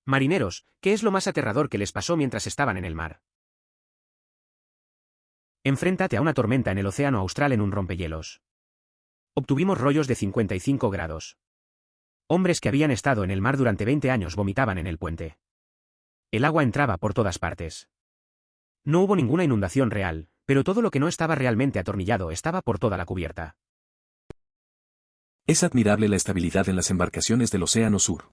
Marineros, ¿qué es lo más aterrador que les pasó mientras estaban en el mar? Enfréntate a una tormenta en el océano austral en un rompehielos. Obtuvimos rollos de 55 grados. Hombres que habían estado en el mar durante 20 años vomitaban en el puente. El agua entraba por todas partes. No hubo ninguna inundación real, pero todo lo que no estaba realmente atornillado estaba por toda la cubierta. Es admirable la estabilidad en las embarcaciones del Océano Sur.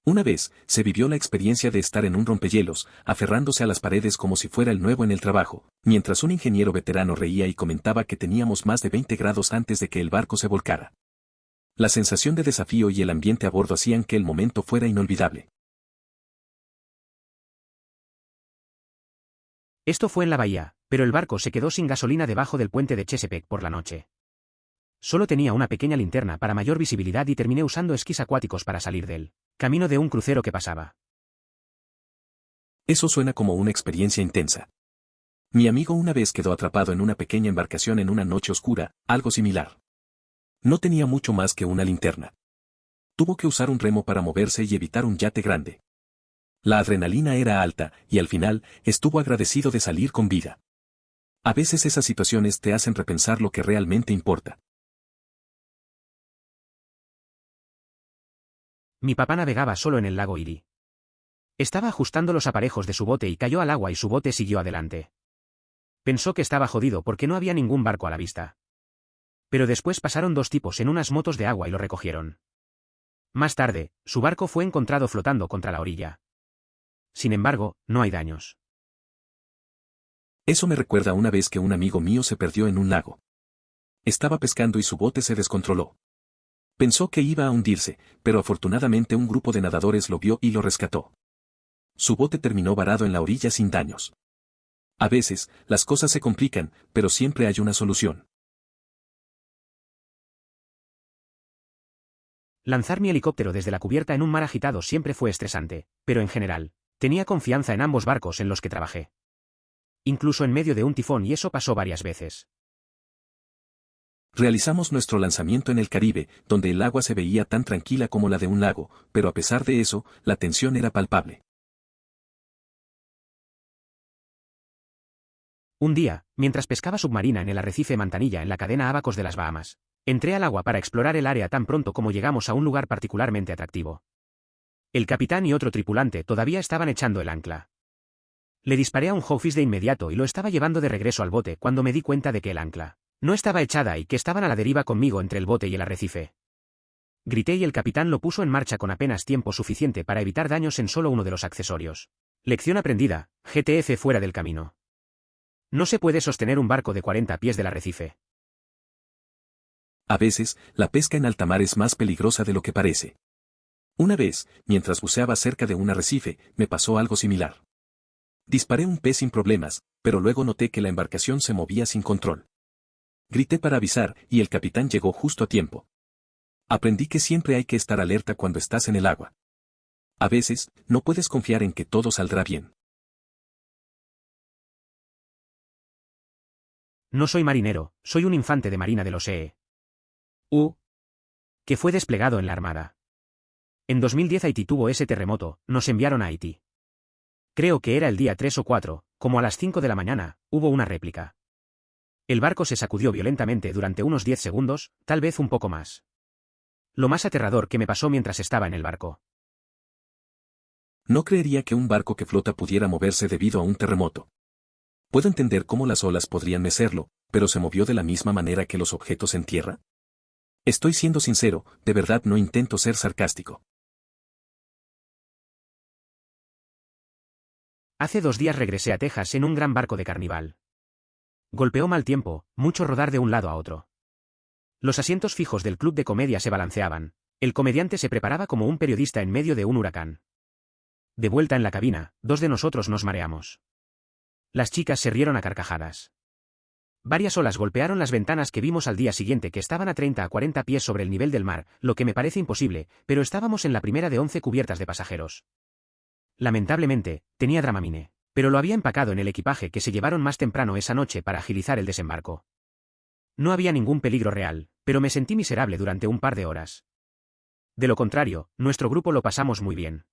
Una vez, se vivió la experiencia de estar en un rompehielos, aferrándose a las paredes como si fuera el nuevo en el trabajo, mientras un ingeniero veterano reía y comentaba que teníamos más de 20 grados antes de que el barco se volcara. La sensación de desafío y el ambiente a bordo hacían que el momento fuera inolvidable. Esto fue en la bahía, pero el barco se quedó sin gasolina debajo del puente de Chesapeake por la noche. Solo tenía una pequeña linterna para mayor visibilidad y terminé usando esquís acuáticos para salir del camino de un crucero que pasaba. Eso suena como una experiencia intensa. Mi amigo una vez quedó atrapado en una pequeña embarcación en una noche oscura, algo similar. No tenía mucho más que una linterna. Tuvo que usar un remo para moverse y evitar un yate grande. La adrenalina era alta, y al final, estuvo agradecido de salir con vida. A veces esas situaciones te hacen repensar lo que realmente importa. Mi papá navegaba solo en el lago Erie. Estaba ajustando los aparejos de su bote y cayó al agua y su bote siguió adelante. Pensó que estaba jodido porque no había ningún barco a la vista. Pero después pasaron dos tipos en unas motos de agua y lo recogieron. Más tarde, su barco fue encontrado flotando contra la orilla. Sin embargo, no hay daños. Eso me recuerda una vez que un amigo mío se perdió en un lago. Estaba pescando y su bote se descontroló. Pensó que iba a hundirse, pero afortunadamente un grupo de nadadores lo vio y lo rescató. Su bote terminó varado en la orilla sin daños. A veces, las cosas se complican, pero siempre hay una solución. Lanzar mi helicóptero desde la cubierta en un mar agitado siempre fue estresante, pero en general, tenía confianza en ambos barcos en los que trabajé. Incluso en medio de un tifón y eso pasó varias veces. Realizamos nuestro lanzamiento en el Caribe, donde el agua se veía tan tranquila como la de un lago, pero a pesar de eso, la tensión era palpable. Un día, mientras pescaba submarina en el arrecife Mantanilla en la cadena Abacos de las Bahamas, entré al agua para explorar el área tan pronto como llegamos a un lugar particularmente atractivo. El capitán y otro tripulante todavía estaban echando el ancla. Le disparé a un jawfish de inmediato y lo estaba llevando de regreso al bote cuando me di cuenta de que el ancla no estaba echada y que estaban a la deriva conmigo entre el bote y el arrecife. Grité y el capitán lo puso en marcha con apenas tiempo suficiente para evitar daños en solo uno de los accesorios. Lección aprendida, GTF fuera del camino. No se puede sostener un barco de 40 pies del arrecife. A veces, la pesca en alta mar es más peligrosa de lo que parece. Una vez, mientras buceaba cerca de un arrecife, me pasó algo similar. Disparé un pez sin problemas, pero luego noté que la embarcación se movía sin control. Grité para avisar, y el capitán llegó justo a tiempo. Aprendí que siempre hay que estar alerta cuando estás en el agua. A veces, no puedes confiar en que todo saldrá bien. No soy marinero, soy un infante de marina de los EU. Que fue desplegado en la Armada. En 2010 Haití tuvo ese terremoto, nos enviaron a Haití. Creo que era el día 3 o 4, como a las 5 de la mañana, hubo una réplica. El barco se sacudió violentamente durante unos 10 segundos, tal vez un poco más. Lo más aterrador que me pasó mientras estaba en el barco. No creería que un barco que flota pudiera moverse debido a un terremoto. Puedo entender cómo las olas podrían mecerlo, pero ¿se movió de la misma manera que los objetos en tierra? Estoy siendo sincero, de verdad no intento ser sarcástico. Hace 2 días regresé a Texas en un gran barco de carnival. Golpeó mal tiempo, mucho rodar de un lado a otro. Los asientos fijos del club de comedia se balanceaban, el comediante se preparaba como un periodista en medio de un huracán. De vuelta en la cabina, 2 de nosotros nos mareamos. Las chicas se rieron a carcajadas. Varias olas golpearon las ventanas que vimos al día siguiente que estaban a 30 a 40 pies sobre el nivel del mar, lo que me parece imposible, pero estábamos en la primera de 11 cubiertas de pasajeros. Lamentablemente, tenía Dramamine, pero lo había empacado en el equipaje que se llevaron más temprano esa noche para agilizar el desembarco. No había ningún peligro real, pero me sentí miserable durante un par de horas. De lo contrario, nuestro grupo lo pasamos muy bien.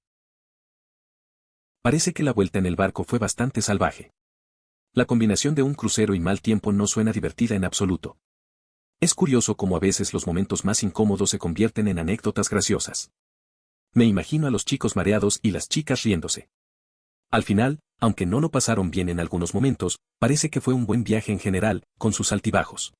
Parece que la vuelta en el barco fue bastante salvaje. La combinación de un crucero y mal tiempo no suena divertida en absoluto. Es curioso cómo a veces los momentos más incómodos se convierten en anécdotas graciosas. Me imagino a los chicos mareados y las chicas riéndose. Al final, aunque no lo pasaron bien en algunos momentos, parece que fue un buen viaje en general, con sus altibajos.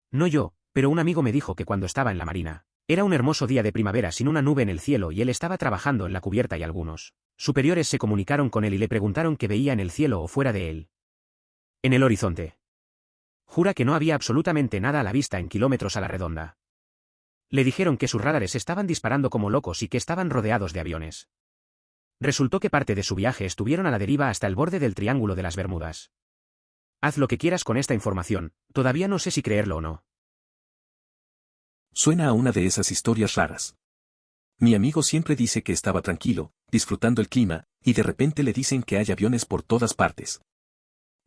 No yo, pero un amigo me dijo que cuando estaba en la marina, era un hermoso día de primavera sin una nube en el cielo y él estaba trabajando en la cubierta y algunos superiores se comunicaron con él y le preguntaron qué veía en el cielo o fuera de él. En el horizonte. Jura que no había absolutamente nada a la vista en kilómetros a la redonda. Le dijeron que sus radares estaban disparando como locos y que estaban rodeados de aviones. Resultó que parte de su viaje estuvieron a la deriva hasta el borde del Triángulo de las Bermudas. Haz lo que quieras con esta información, todavía no sé si creerlo o no. Suena a una de esas historias raras. Mi amigo siempre dice que estaba tranquilo, disfrutando el clima, y de repente le dicen que hay aviones por todas partes.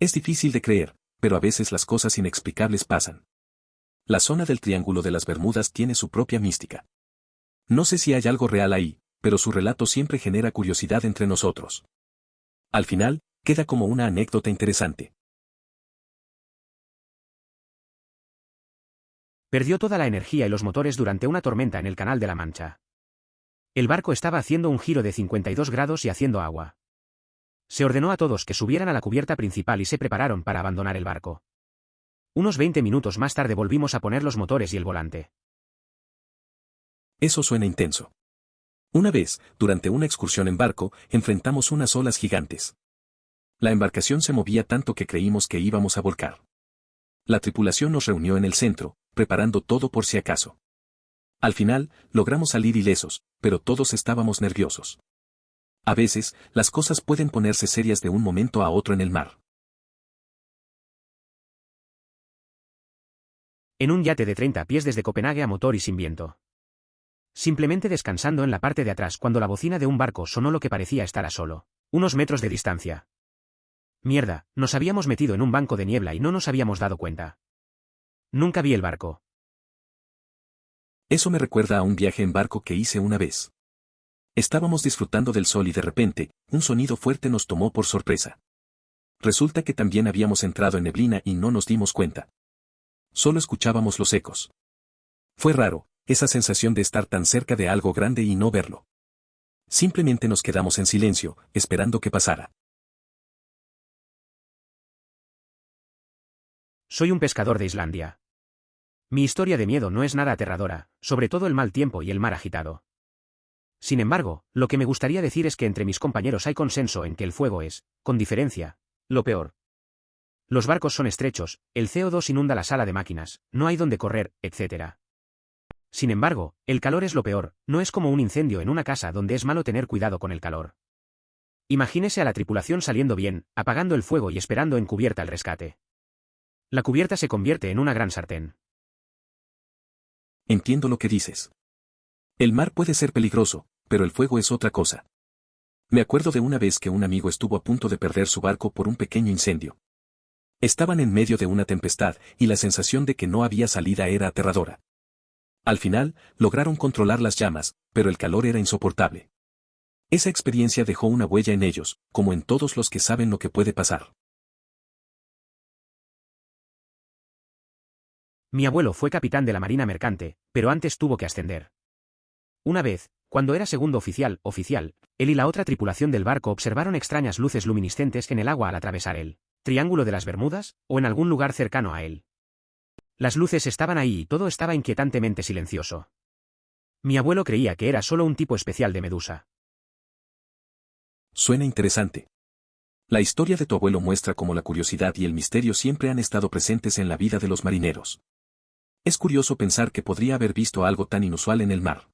Es difícil de creer, pero a veces las cosas inexplicables pasan. La zona del Triángulo de las Bermudas tiene su propia mística. No sé si hay algo real ahí, pero su relato siempre genera curiosidad entre nosotros. Al final, queda como una anécdota interesante. Perdió toda la energía y los motores durante una tormenta en el Canal de la Mancha. El barco estaba haciendo un giro de 52 grados y haciendo agua. Se ordenó a todos que subieran a la cubierta principal y se prepararon para abandonar el barco. Unos 20 minutos más tarde volvimos a poner los motores y el volante. Eso suena intenso. Una vez, durante una excursión en barco, enfrentamos unas olas gigantes. La embarcación se movía tanto que creímos que íbamos a volcar. La tripulación nos reunió en el centro, preparando todo por si acaso. Al final, logramos salir ilesos, pero todos estábamos nerviosos. A veces, las cosas pueden ponerse serias de un momento a otro en el mar. En un yate de 30 pies desde Copenhague a motor y sin viento. Simplemente descansando en la parte de atrás cuando la bocina de un barco sonó lo que parecía estar a solo unos metros de distancia. Mierda, nos habíamos metido en un banco de niebla y no nos habíamos dado cuenta. Nunca vi el barco. Eso me recuerda a un viaje en barco que hice una vez. Estábamos disfrutando del sol y de repente, un sonido fuerte nos tomó por sorpresa. Resulta que también habíamos entrado en neblina y no nos dimos cuenta. Solo escuchábamos los ecos. Fue raro, esa sensación de estar tan cerca de algo grande y no verlo. Simplemente nos quedamos en silencio, esperando que pasara. Soy un pescador de Islandia. Mi historia de miedo no es nada aterradora, sobre todo el mal tiempo y el mar agitado. Sin embargo, lo que me gustaría decir es que entre mis compañeros hay consenso en que el fuego es, con diferencia, lo peor. Los barcos son estrechos, el CO2 inunda la sala de máquinas, no hay donde correr, etc. Sin embargo, el calor es lo peor, no es como un incendio en una casa donde es malo tener cuidado con el calor. Imagínese a la tripulación saliendo bien, apagando el fuego y esperando en cubierta el rescate. La cubierta se convierte en una gran sartén. Entiendo lo que dices. El mar puede ser peligroso, pero el fuego es otra cosa. Me acuerdo de una vez que un amigo estuvo a punto de perder su barco por un pequeño incendio. Estaban en medio de una tempestad y la sensación de que no había salida era aterradora. Al final, lograron controlar las llamas, pero el calor era insoportable. Esa experiencia dejó una huella en ellos, como en todos los que saben lo que puede pasar. Mi abuelo fue capitán de la Marina Mercante, pero antes tuvo que ascender. Una vez, cuando era segundo oficial, él y la otra tripulación del barco observaron extrañas luces luminiscentes en el agua al atravesar el Triángulo de las Bermudas, o en algún lugar cercano a él. Las luces estaban ahí y todo estaba inquietantemente silencioso. Mi abuelo creía que era solo un tipo especial de medusa. Suena interesante. La historia de tu abuelo muestra cómo la curiosidad y el misterio siempre han estado presentes en la vida de los marineros. Es curioso pensar que podría haber visto algo tan inusual en el mar.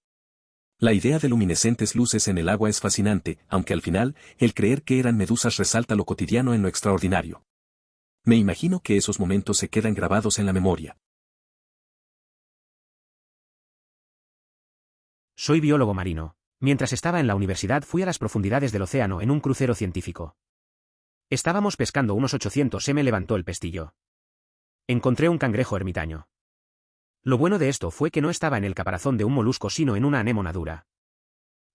La idea de luminescentes luces en el agua es fascinante, aunque al final, el creer que eran medusas resalta lo cotidiano en lo extraordinario. Me imagino que esos momentos se quedan grabados en la memoria. Soy biólogo marino. Mientras estaba en la universidad fui a las profundidades del océano en un crucero científico. Estábamos pescando unos 800 m. Levantó el pestillo. Encontré un cangrejo ermitaño. Lo bueno de esto fue que no estaba en el caparazón de un molusco sino en una anémona dura.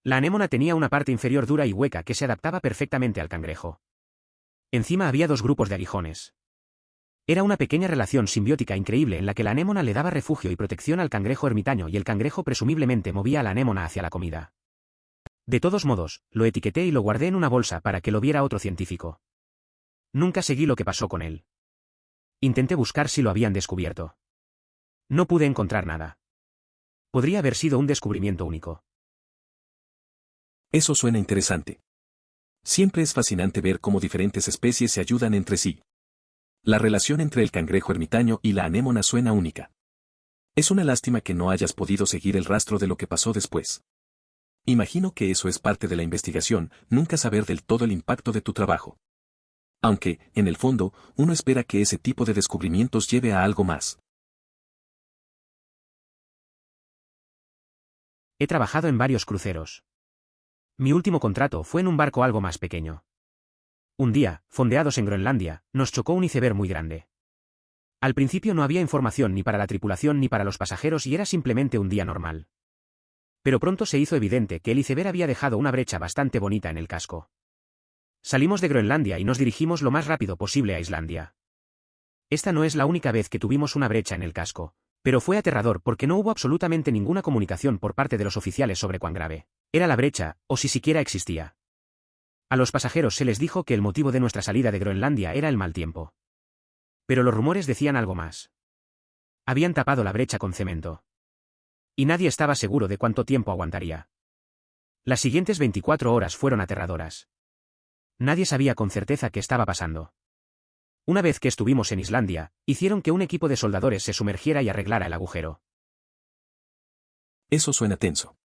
La anémona tenía una parte inferior dura y hueca que se adaptaba perfectamente al cangrejo. Encima había dos grupos de aguijones. Era una pequeña relación simbiótica increíble en la que la anémona le daba refugio y protección al cangrejo ermitaño y el cangrejo presumiblemente movía a la anémona hacia la comida. De todos modos, lo etiqueté y lo guardé en una bolsa para que lo viera otro científico. Nunca seguí lo que pasó con él. Intenté buscar si lo habían descubierto. No pude encontrar nada. Podría haber sido un descubrimiento único. Eso suena interesante. Siempre es fascinante ver cómo diferentes especies se ayudan entre sí. La relación entre el cangrejo ermitaño y la anémona suena única. Es una lástima que no hayas podido seguir el rastro de lo que pasó después. Imagino que eso es parte de la investigación, nunca saber del todo el impacto de tu trabajo. Aunque, en el fondo, uno espera que ese tipo de descubrimientos lleve a algo más. He trabajado en varios cruceros. Mi último contrato fue en un barco algo más pequeño. Un día, fondeados en Groenlandia, nos chocó un iceberg muy grande. Al principio no había información ni para la tripulación ni para los pasajeros y era simplemente un día normal. Pero pronto se hizo evidente que el iceberg había dejado una brecha bastante bonita en el casco. Salimos de Groenlandia y nos dirigimos lo más rápido posible a Islandia. Esta no es la única vez que tuvimos una brecha en el casco, pero fue aterrador porque no hubo absolutamente ninguna comunicación por parte de los oficiales sobre cuán grave era la brecha, o si siquiera existía. A los pasajeros se les dijo que el motivo de nuestra salida de Groenlandia era el mal tiempo. Pero los rumores decían algo más. Habían tapado la brecha con cemento. Y nadie estaba seguro de cuánto tiempo aguantaría. Las siguientes 24 horas fueron aterradoras. Nadie sabía con certeza qué estaba pasando. Una vez que estuvimos en Islandia, hicieron que un equipo de soldadores se sumergiera y arreglara el agujero. Eso suena tenso.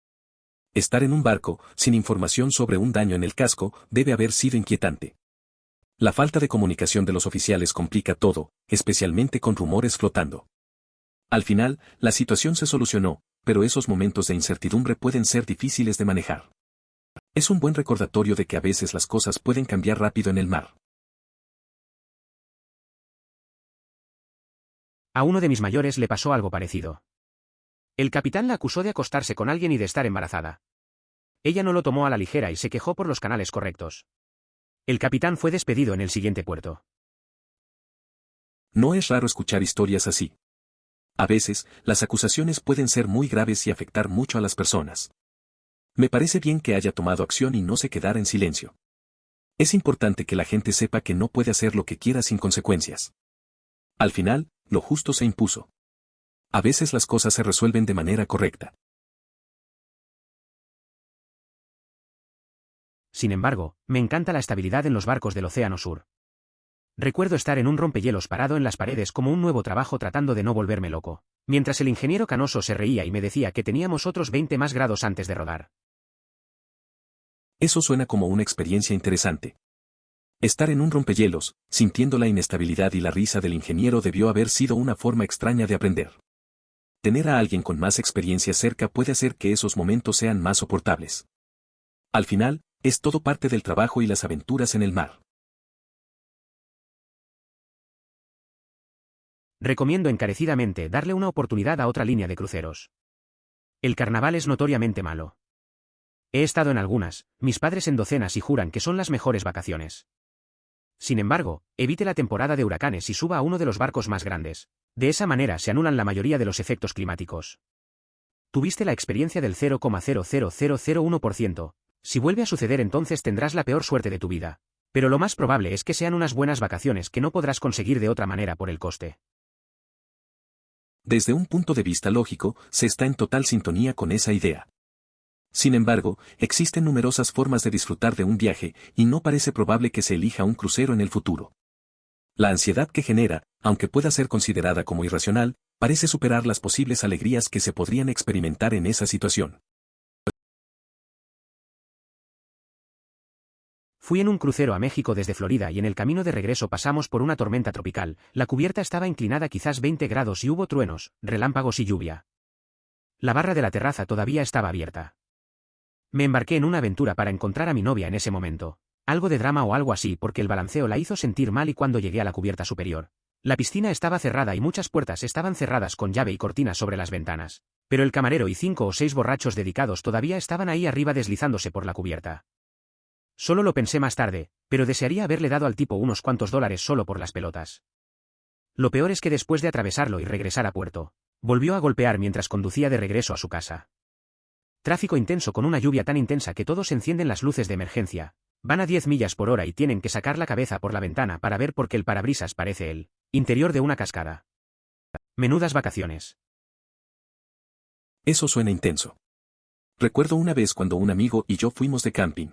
Estar en un barco, sin información sobre un daño en el casco, debe haber sido inquietante. La falta de comunicación de los oficiales complica todo, especialmente con rumores flotando. Al final, la situación se solucionó, pero esos momentos de incertidumbre pueden ser difíciles de manejar. Es un buen recordatorio de que a veces las cosas pueden cambiar rápido en el mar. A uno de mis mayores le pasó algo parecido. El capitán la acusó de acostarse con alguien y de estar embarazada. Ella no lo tomó a la ligera y se quejó por los canales correctos. El capitán fue despedido en el siguiente puerto. No es raro escuchar historias así. A veces, las acusaciones pueden ser muy graves y afectar mucho a las personas. Me parece bien que haya tomado acción y no se quedara en silencio. Es importante que la gente sepa que no puede hacer lo que quiera sin consecuencias. Al final, lo justo se impuso. A veces las cosas se resuelven de manera correcta. Sin embargo, me encanta la estabilidad en los barcos del Océano Sur. Recuerdo estar en un rompehielos parado en las paredes como un nuevo trabajo tratando de no volverme loco, mientras el ingeniero canoso se reía y me decía que teníamos otros 20 más grados antes de rodar. Eso suena como una experiencia interesante. Estar en un rompehielos, sintiendo la inestabilidad y la risa del ingeniero debió haber sido una forma extraña de aprender. Tener a alguien con más experiencia cerca puede hacer que esos momentos sean más soportables. Al final, es todo parte del trabajo y las aventuras en el mar. Recomiendo encarecidamente darle una oportunidad a otra línea de cruceros. El carnaval es notoriamente malo. He estado en algunas, mis padres en docenas y juran que son las mejores vacaciones. Sin embargo, evite la temporada de huracanes y suba a uno de los barcos más grandes. De esa manera se anulan la mayoría de los efectos climáticos. Tuviste la experiencia del 0,00001%. Si vuelve a suceder entonces tendrás la peor suerte de tu vida. Pero lo más probable es que sean unas buenas vacaciones que no podrás conseguir de otra manera por el coste. Desde un punto de vista lógico, se está en total sintonía con esa idea. Sin embargo, existen numerosas formas de disfrutar de un viaje, y no parece probable que se elija un crucero en el futuro. La ansiedad que genera, aunque pueda ser considerada como irracional, parece superar las posibles alegrías que se podrían experimentar en esa situación. Fui en un crucero a México desde Florida y en el camino de regreso pasamos por una tormenta tropical, la cubierta estaba inclinada quizás 20 grados y hubo truenos, relámpagos y lluvia. La barra de la terraza todavía estaba abierta. Me embarqué en una aventura para encontrar a mi novia en ese momento. Algo de drama o algo así porque el balanceo la hizo sentir mal y cuando llegué a la cubierta superior, La piscina estaba cerrada y muchas puertas estaban cerradas con llave y cortinas sobre las ventanas, pero el camarero y 5 o 6 borrachos dedicados todavía estaban ahí arriba deslizándose por la cubierta. Solo lo pensé más tarde, pero desearía haberle dado al tipo unos cuantos dólares solo por las pelotas. Lo peor es que después de atravesarlo y regresar a puerto, volvió a golpear mientras conducía de regreso a su casa. Tráfico intenso con una lluvia tan intensa que todos encienden las luces de emergencia, van a 10 millas por hora y tienen que sacar la cabeza por la ventana para ver porque el parabrisas parece el interior de una cascada. Menudas vacaciones. Eso suena intenso. Recuerdo una vez cuando un amigo y yo fuimos de camping.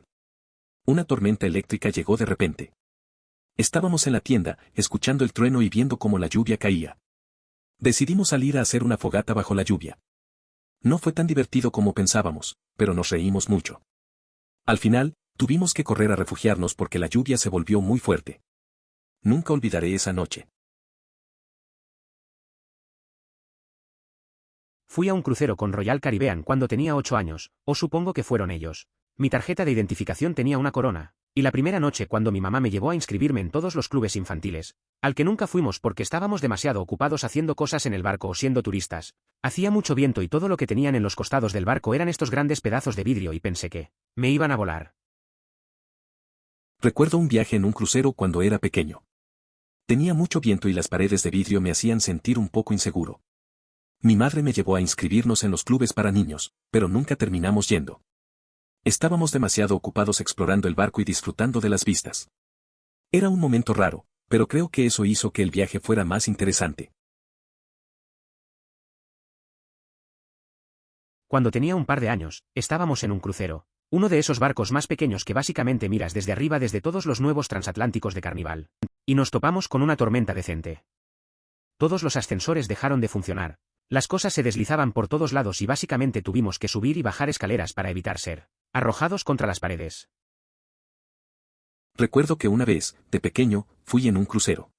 Una tormenta eléctrica llegó de repente. Estábamos en la tienda, escuchando el trueno y viendo cómo la lluvia caía. Decidimos salir a hacer una fogata bajo la lluvia. No fue tan divertido como pensábamos, pero nos reímos mucho. Al final, tuvimos que correr a refugiarnos porque la lluvia se volvió muy fuerte. Nunca olvidaré esa noche. Fui a un crucero con Royal Caribbean cuando tenía 8 años, o supongo que fueron ellos. Mi tarjeta de identificación tenía una corona, y la primera noche cuando mi mamá me llevó a inscribirme en todos los clubes infantiles, al que nunca fuimos porque estábamos demasiado ocupados haciendo cosas en el barco o siendo turistas, hacía mucho viento y todo lo que tenían en los costados del barco eran estos grandes pedazos de vidrio y pensé que me iban a volar. Recuerdo un viaje en un crucero cuando era pequeño. Tenía mucho viento y las paredes de vidrio me hacían sentir un poco inseguro. Mi madre me llevó a inscribirnos en los clubes para niños, pero nunca terminamos yendo. Estábamos demasiado ocupados explorando el barco y disfrutando de las vistas. Era un momento raro, pero creo que eso hizo que el viaje fuera más interesante. Cuando tenía un par de años, estábamos en un crucero, uno de esos barcos más pequeños que básicamente miras desde arriba desde todos los nuevos transatlánticos de Carnival, y nos topamos con una tormenta decente. Todos los ascensores dejaron de funcionar, las cosas se deslizaban por todos lados y básicamente tuvimos que subir y bajar escaleras para evitar ser arrojados contra las paredes. Recuerdo que una vez, de pequeño, fui en un crucero.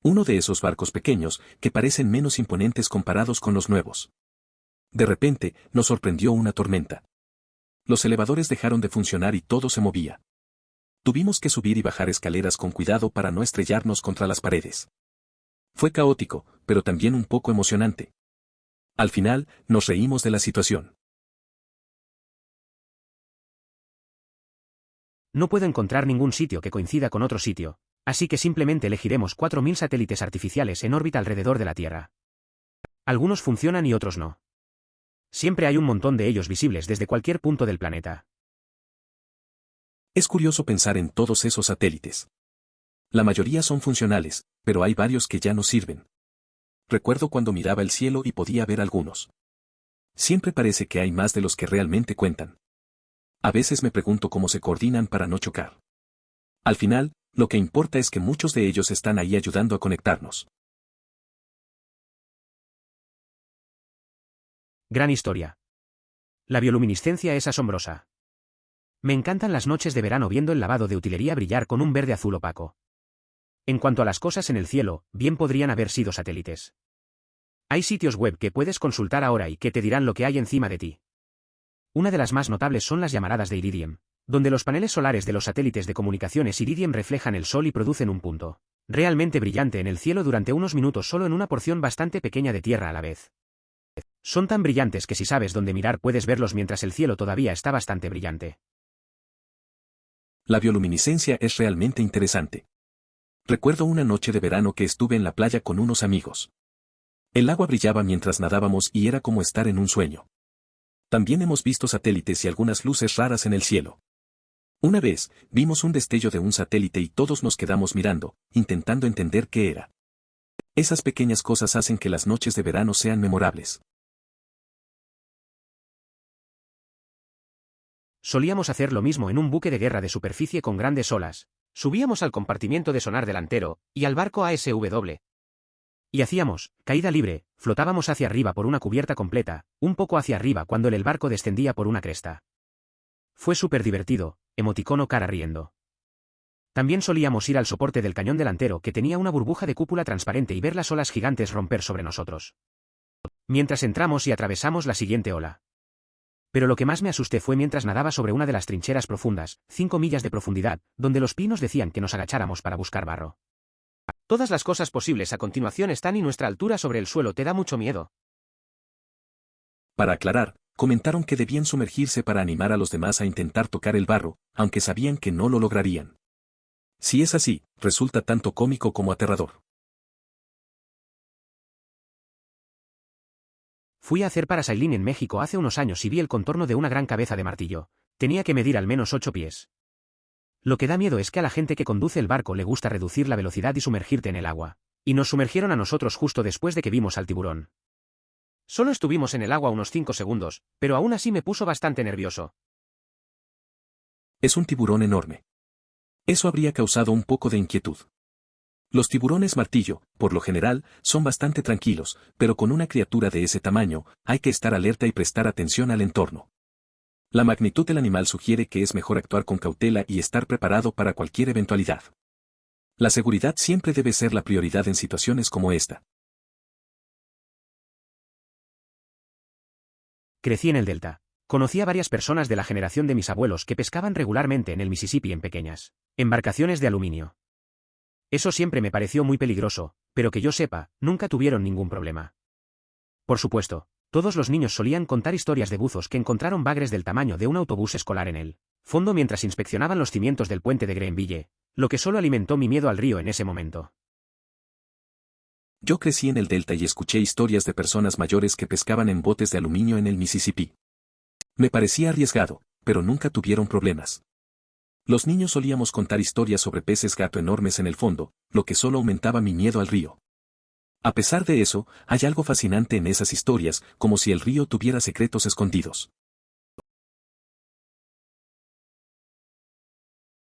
Uno de esos barcos pequeños, que parecen menos imponentes comparados con los nuevos. De repente, nos sorprendió una tormenta. Los elevadores dejaron de funcionar y todo se movía. Tuvimos que subir y bajar escaleras con cuidado para no estrellarnos contra las paredes. Fue caótico, pero también un poco emocionante. Al final, nos reímos de la situación. No puedo encontrar ningún sitio que coincida con otro sitio, así que simplemente elegiremos 4000 satélites artificiales en órbita alrededor de la Tierra. Algunos funcionan y otros no. Siempre hay un montón de ellos visibles desde cualquier punto del planeta. Es curioso pensar en todos esos satélites. La mayoría son funcionales, pero hay varios que ya no sirven. Recuerdo cuando miraba el cielo y podía ver algunos. Siempre parece que hay más de los que realmente cuentan. A veces me pregunto cómo se coordinan para no chocar. Al final, lo que importa es que muchos de ellos están ahí ayudando a conectarnos. Gran historia. La bioluminiscencia es asombrosa. Me encantan las noches de verano viendo el lavado de utilería brillar con un verde azul opaco. En cuanto a las cosas en el cielo, bien podrían haber sido satélites. Hay sitios web que puedes consultar ahora y que te dirán lo que hay encima de ti. Una de las más notables son las llamaradas de Iridium, donde los paneles solares de los satélites de comunicaciones Iridium reflejan el sol y producen un punto realmente brillante en el cielo durante unos minutos solo en una porción bastante pequeña de tierra a la vez. Son tan brillantes que si sabes dónde mirar puedes verlos mientras el cielo todavía está bastante brillante. La bioluminiscencia es realmente interesante. Recuerdo una noche de verano que estuve en la playa con unos amigos. El agua brillaba mientras nadábamos y era como estar en un sueño. También hemos visto satélites y algunas luces raras en el cielo. Una vez, vimos un destello de un satélite y todos nos quedamos mirando, intentando entender qué era. Esas pequeñas cosas hacen que las noches de verano sean memorables. Solíamos hacer lo mismo en un buque de guerra de superficie con grandes olas. Subíamos al compartimiento de sonar delantero, y al barco ASW. Y hacíamos caída libre, flotábamos hacia arriba por una cubierta completa, un poco hacia arriba cuando el barco descendía por una cresta. Fue súper divertido, emoticono cara riendo. También solíamos ir al soporte del cañón delantero que tenía una burbuja de cúpula transparente y ver las olas gigantes romper sobre nosotros. Mientras entramos y atravesamos la siguiente ola. Pero lo que más me asusté fue mientras nadaba sobre una de las trincheras profundas, 5 millas de profundidad, donde los pinos decían que nos agacháramos para buscar barro. Todas las cosas posibles a continuación están y nuestra altura sobre el suelo te da mucho miedo. Para aclarar, comentaron que debían sumergirse para animar a los demás a intentar tocar el barro, aunque sabían que no lo lograrían. Si es así, resulta tanto cómico como aterrador. Fui a hacer parasailing en México hace unos años y vi el contorno de una gran cabeza de martillo. Tenía que medir al menos 8 pies. Lo que da miedo es que a la gente que conduce el barco le gusta reducir la velocidad y sumergirte en el agua. Y nos sumergieron a nosotros justo después de que vimos al tiburón. Solo estuvimos en el agua unos 5 segundos, pero aún así me puso bastante nervioso. Es un tiburón enorme. Eso habría causado un poco de inquietud. Los tiburones martillo, por lo general, son bastante tranquilos, pero con una criatura de ese tamaño, hay que estar alerta y prestar atención al entorno. La magnitud del animal sugiere que es mejor actuar con cautela y estar preparado para cualquier eventualidad. La seguridad siempre debe ser la prioridad en situaciones como esta. Crecí en el Delta. Conocí a varias personas de la generación de mis abuelos que pescaban regularmente en el Mississippi en pequeñas embarcaciones de aluminio. Eso siempre me pareció muy peligroso, pero que yo sepa, nunca tuvieron ningún problema. Por supuesto, todos los niños solían contar historias de buzos que encontraron bagres del tamaño de un autobús escolar en el fondo mientras inspeccionaban los cimientos del puente de Greenville, lo que solo alimentó mi miedo al río en ese momento. Yo crecí en el Delta y escuché historias de personas mayores que pescaban en botes de aluminio en el Mississippi. Me parecía arriesgado, pero nunca tuvieron problemas. Los niños solíamos contar historias sobre peces gato enormes en el fondo, lo que solo aumentaba mi miedo al río. A pesar de eso, hay algo fascinante en esas historias, como si el río tuviera secretos escondidos.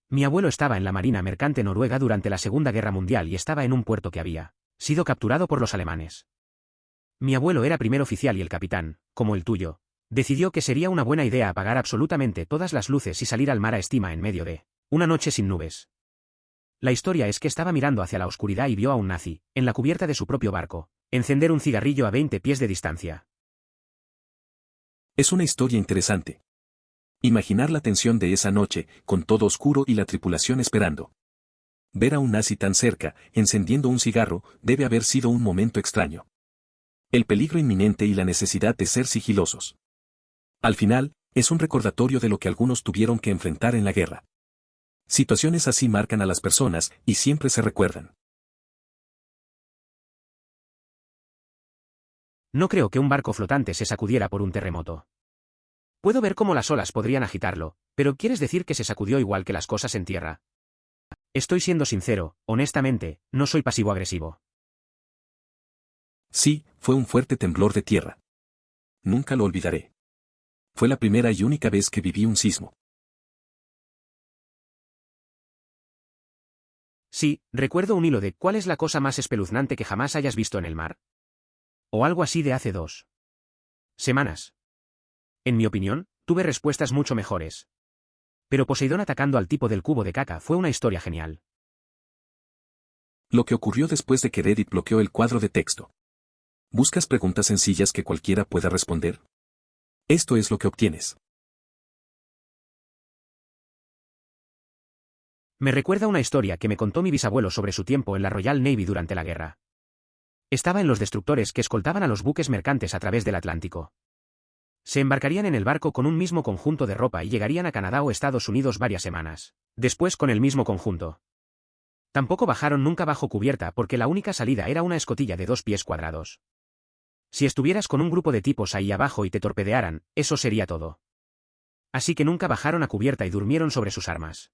Mi abuelo estaba en la Marina Mercante Noruega durante la Segunda Guerra Mundial y estaba en un puerto que había sido capturado por los alemanes. Mi abuelo era primer oficial y el capitán, como el tuyo, decidió que sería una buena idea apagar absolutamente todas las luces y salir al mar a estima en medio de una noche sin nubes. La historia es que estaba mirando hacia la oscuridad y vio a un nazi, en la cubierta de su propio barco, encender un cigarrillo a 20 pies de distancia. Es una historia interesante. Imaginar la tensión de esa noche, con todo oscuro y la tripulación esperando. Ver a un nazi tan cerca, encendiendo un cigarro, debe haber sido un momento extraño. El peligro inminente y la necesidad de ser sigilosos. Al final, es un recordatorio de lo que algunos tuvieron que enfrentar en la guerra. Situaciones así marcan a las personas y siempre se recuerdan. No creo que un barco flotante se sacudiera por un terremoto. Puedo ver cómo las olas podrían agitarlo, pero ¿quieres decir que se sacudió igual que las cosas en tierra? Estoy siendo sincero, honestamente, no soy pasivo-agresivo. Sí, fue un fuerte temblor de tierra. Nunca lo olvidaré. Fue la primera y única vez que viví un sismo. Sí, recuerdo un hilo de ¿cuál es la cosa más espeluznante que jamás hayas visto en el mar? O algo así de hace 2 semanas. En mi opinión, tuve respuestas mucho mejores. Pero Poseidón atacando al tipo del cubo de caca fue una historia genial. Lo que ocurrió después de que Reddit bloqueó el cuadro de texto. ¿Buscas preguntas sencillas que cualquiera pueda responder? Esto es lo que obtienes. Me recuerda una historia que me contó mi bisabuelo sobre su tiempo en la Royal Navy durante la guerra. Estaba en los destructores que escoltaban a los buques mercantes a través del Atlántico. Se embarcarían en el barco con un mismo conjunto de ropa y llegarían a Canadá o Estados Unidos varias semanas después con el mismo conjunto. Tampoco bajaron nunca bajo cubierta porque la única salida era una escotilla de 2 pies cuadrados. Si estuvieras con un grupo de tipos ahí abajo y te torpedearan, eso sería todo. Así que nunca bajaron a cubierta y durmieron sobre sus armas.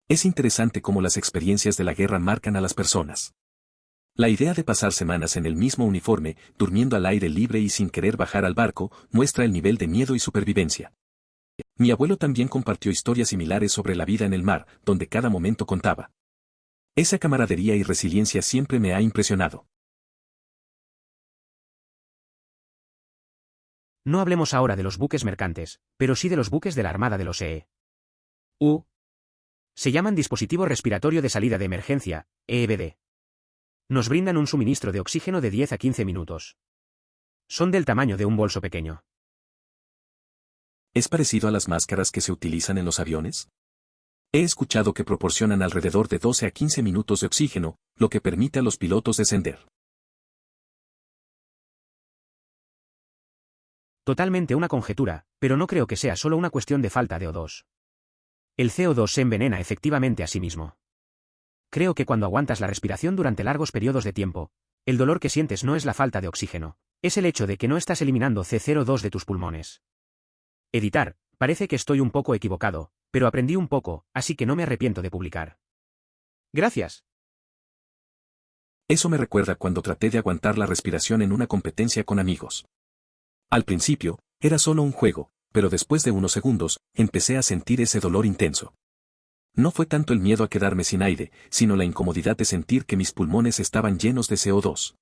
Es interesante cómo las experiencias de la guerra marcan a las personas. La idea de pasar semanas en el mismo uniforme, durmiendo al aire libre y sin querer bajar al barco, muestra el nivel de miedo y supervivencia. Mi abuelo también compartió historias similares sobre la vida en el mar, donde cada momento contaba. Esa camaradería y resiliencia siempre me ha impresionado. No hablemos ahora de los buques mercantes, pero sí de los buques de la Armada de los EU. Se llaman dispositivo respiratorio de salida de emergencia, EBD. Nos brindan un suministro de oxígeno de 10 a 15 minutos. Son del tamaño de un bolso pequeño. ¿Es parecido a las máscaras que se utilizan en los aviones? He escuchado que proporcionan alrededor de 12 a 15 minutos de oxígeno, lo que permite a los pilotos descender. Totalmente una conjetura, pero no creo que sea solo una cuestión de falta de O2. El CO2 se envenena efectivamente a sí mismo. Creo que cuando aguantas la respiración durante largos periodos de tiempo, el dolor que sientes no es la falta de oxígeno, es el hecho de que no estás eliminando CO2 de tus pulmones. Editar, parece que estoy un poco equivocado, pero aprendí un poco, así que no me arrepiento de publicar. Gracias. Eso me recuerda cuando traté de aguantar la respiración en una competencia con amigos. Al principio, era solo un juego, pero después de unos segundos, empecé a sentir ese dolor intenso. No fue tanto el miedo a quedarme sin aire, sino la incomodidad de sentir que mis pulmones estaban llenos de CO2.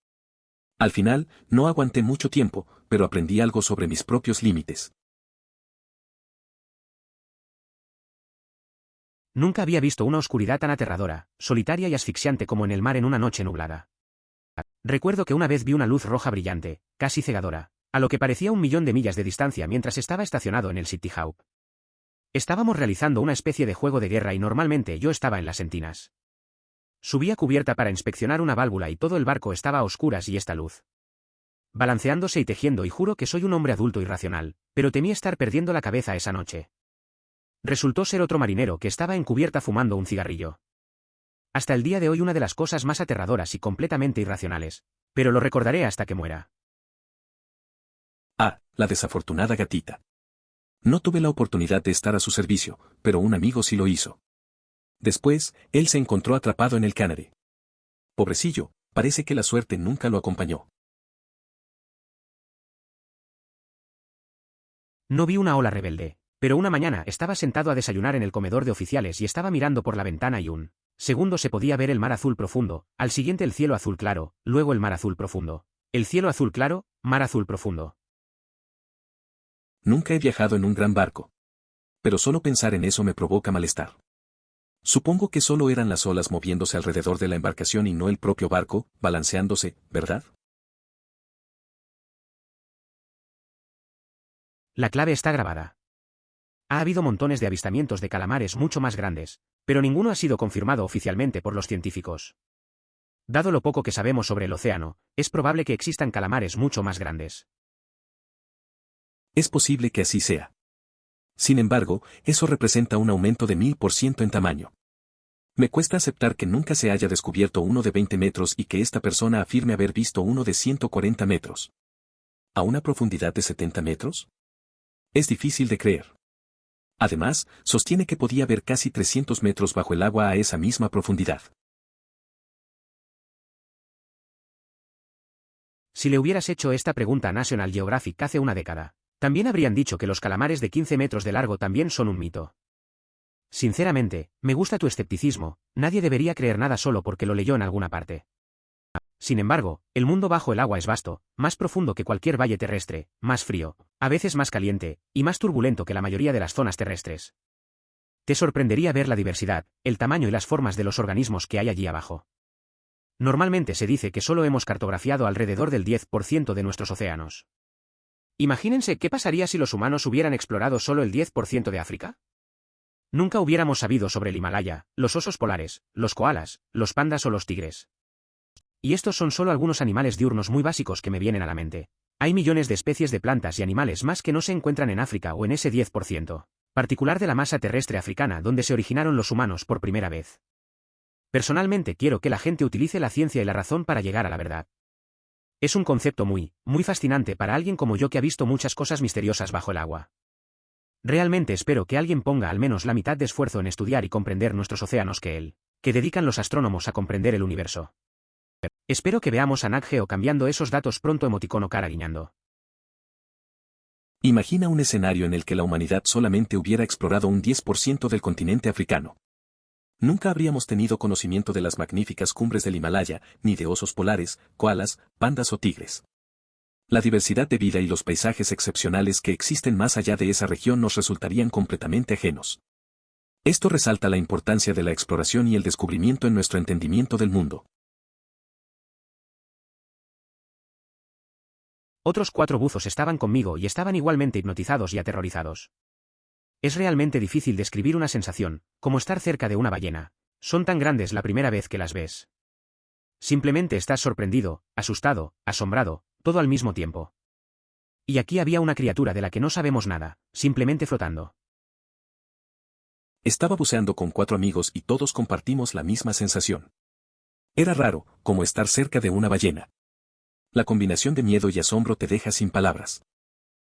Al final, no aguanté mucho tiempo, pero aprendí algo sobre mis propios límites. Nunca había visto una oscuridad tan aterradora, solitaria y asfixiante como en el mar en una noche nublada. Recuerdo que una vez vi una luz roja brillante, casi cegadora, a lo que parecía 1.000.000 de millas de distancia mientras estaba estacionado en el City Hawk. Estábamos realizando una especie de juego de guerra y normalmente yo estaba en las entinas. Subí a cubierta para inspeccionar una válvula y todo el barco estaba a oscuras y esta luz. Balanceándose y tejiendo y juro que soy un hombre adulto y racional, pero temí estar perdiendo la cabeza esa noche. Resultó ser otro marinero que estaba en cubierta fumando un cigarrillo. Hasta el día de hoy una de las cosas más aterradoras y completamente irracionales, pero lo recordaré hasta que muera. Ah, la desafortunada gatita. No tuve la oportunidad de estar a su servicio, pero un amigo sí lo hizo. Después, él se encontró atrapado en el Canary. Pobrecillo, parece que la suerte nunca lo acompañó. No vi una ola rebelde, pero una mañana estaba sentado a desayunar en el comedor de oficiales y estaba mirando por la ventana y un segundo se podía ver el mar azul profundo, al siguiente el cielo azul claro, luego el mar azul profundo. El cielo azul claro, mar azul profundo. Nunca he viajado en un gran barco. Pero solo pensar en eso me provoca malestar. Supongo que solo eran las olas moviéndose alrededor de la embarcación y no el propio barco, balanceándose, ¿verdad? La clave está grabada. Ha habido montones de avistamientos de calamares mucho más grandes, pero ninguno ha sido confirmado oficialmente por los científicos. Dado lo poco que sabemos sobre el océano, es probable que existan calamares mucho más grandes. Es posible que así sea. Sin embargo, eso representa un aumento de 1000% en tamaño. Me cuesta aceptar que nunca se haya descubierto uno de 20 metros y que esta persona afirme haber visto uno de 140 metros. ¿A una profundidad de 70 metros? Es difícil de creer. Además, sostiene que podía haber casi 300 metros bajo el agua a esa misma profundidad. Si le hubieras hecho esta pregunta a National Geographic hace una década, también habrían dicho que los calamares de 15 metros de largo también son un mito. Sinceramente, me gusta tu escepticismo, nadie debería creer nada solo porque lo leyó en alguna parte. Sin embargo, el mundo bajo el agua es vasto, más profundo que cualquier valle terrestre, más frío, a veces más caliente, y más turbulento que la mayoría de las zonas terrestres. Te sorprendería ver la diversidad, el tamaño y las formas de los organismos que hay allí abajo. Normalmente se dice que solo hemos cartografiado alrededor del 10% de nuestros océanos. Imagínense qué pasaría si los humanos hubieran explorado solo el 10% de África. Nunca hubiéramos sabido sobre el Himalaya, los osos polares, los koalas, los pandas o los tigres. Y estos son solo algunos animales diurnos muy básicos que me vienen a la mente. Hay millones de especies de plantas y animales más que no se encuentran en África o en ese 10%, particular de la masa terrestre africana donde se originaron los humanos por primera vez. Personalmente quiero que la gente utilice la ciencia y la razón para llegar a la verdad. Es un concepto muy fascinante para alguien como yo que ha visto muchas cosas misteriosas bajo el agua. Realmente espero que alguien ponga al menos la mitad de esfuerzo en estudiar y comprender nuestros océanos que dedican los astrónomos a comprender el universo. Espero que veamos a Nat Geo cambiando esos datos pronto emoticono cara guiñando. Imagina un escenario en el que la humanidad solamente hubiera explorado un 10% del continente africano. Nunca habríamos tenido conocimiento de las magníficas cumbres del Himalaya, ni de osos polares, koalas, pandas o tigres. La diversidad de vida y los paisajes excepcionales que existen más allá de esa región nos resultarían completamente ajenos. Esto resalta la importancia de la exploración y el descubrimiento en nuestro entendimiento del mundo. Otros 4 buzos estaban conmigo y estaban igualmente hipnotizados y aterrorizados. Es realmente difícil describir una sensación, como estar cerca de una ballena. Son tan grandes la primera vez que las ves. Simplemente estás sorprendido, asustado, asombrado, todo al mismo tiempo. Y aquí había una criatura de la que no sabemos nada, simplemente flotando. Estaba buceando con 4 amigos y todos compartimos la misma sensación. Era raro, como estar cerca de una ballena. La combinación de miedo y asombro te deja sin palabras.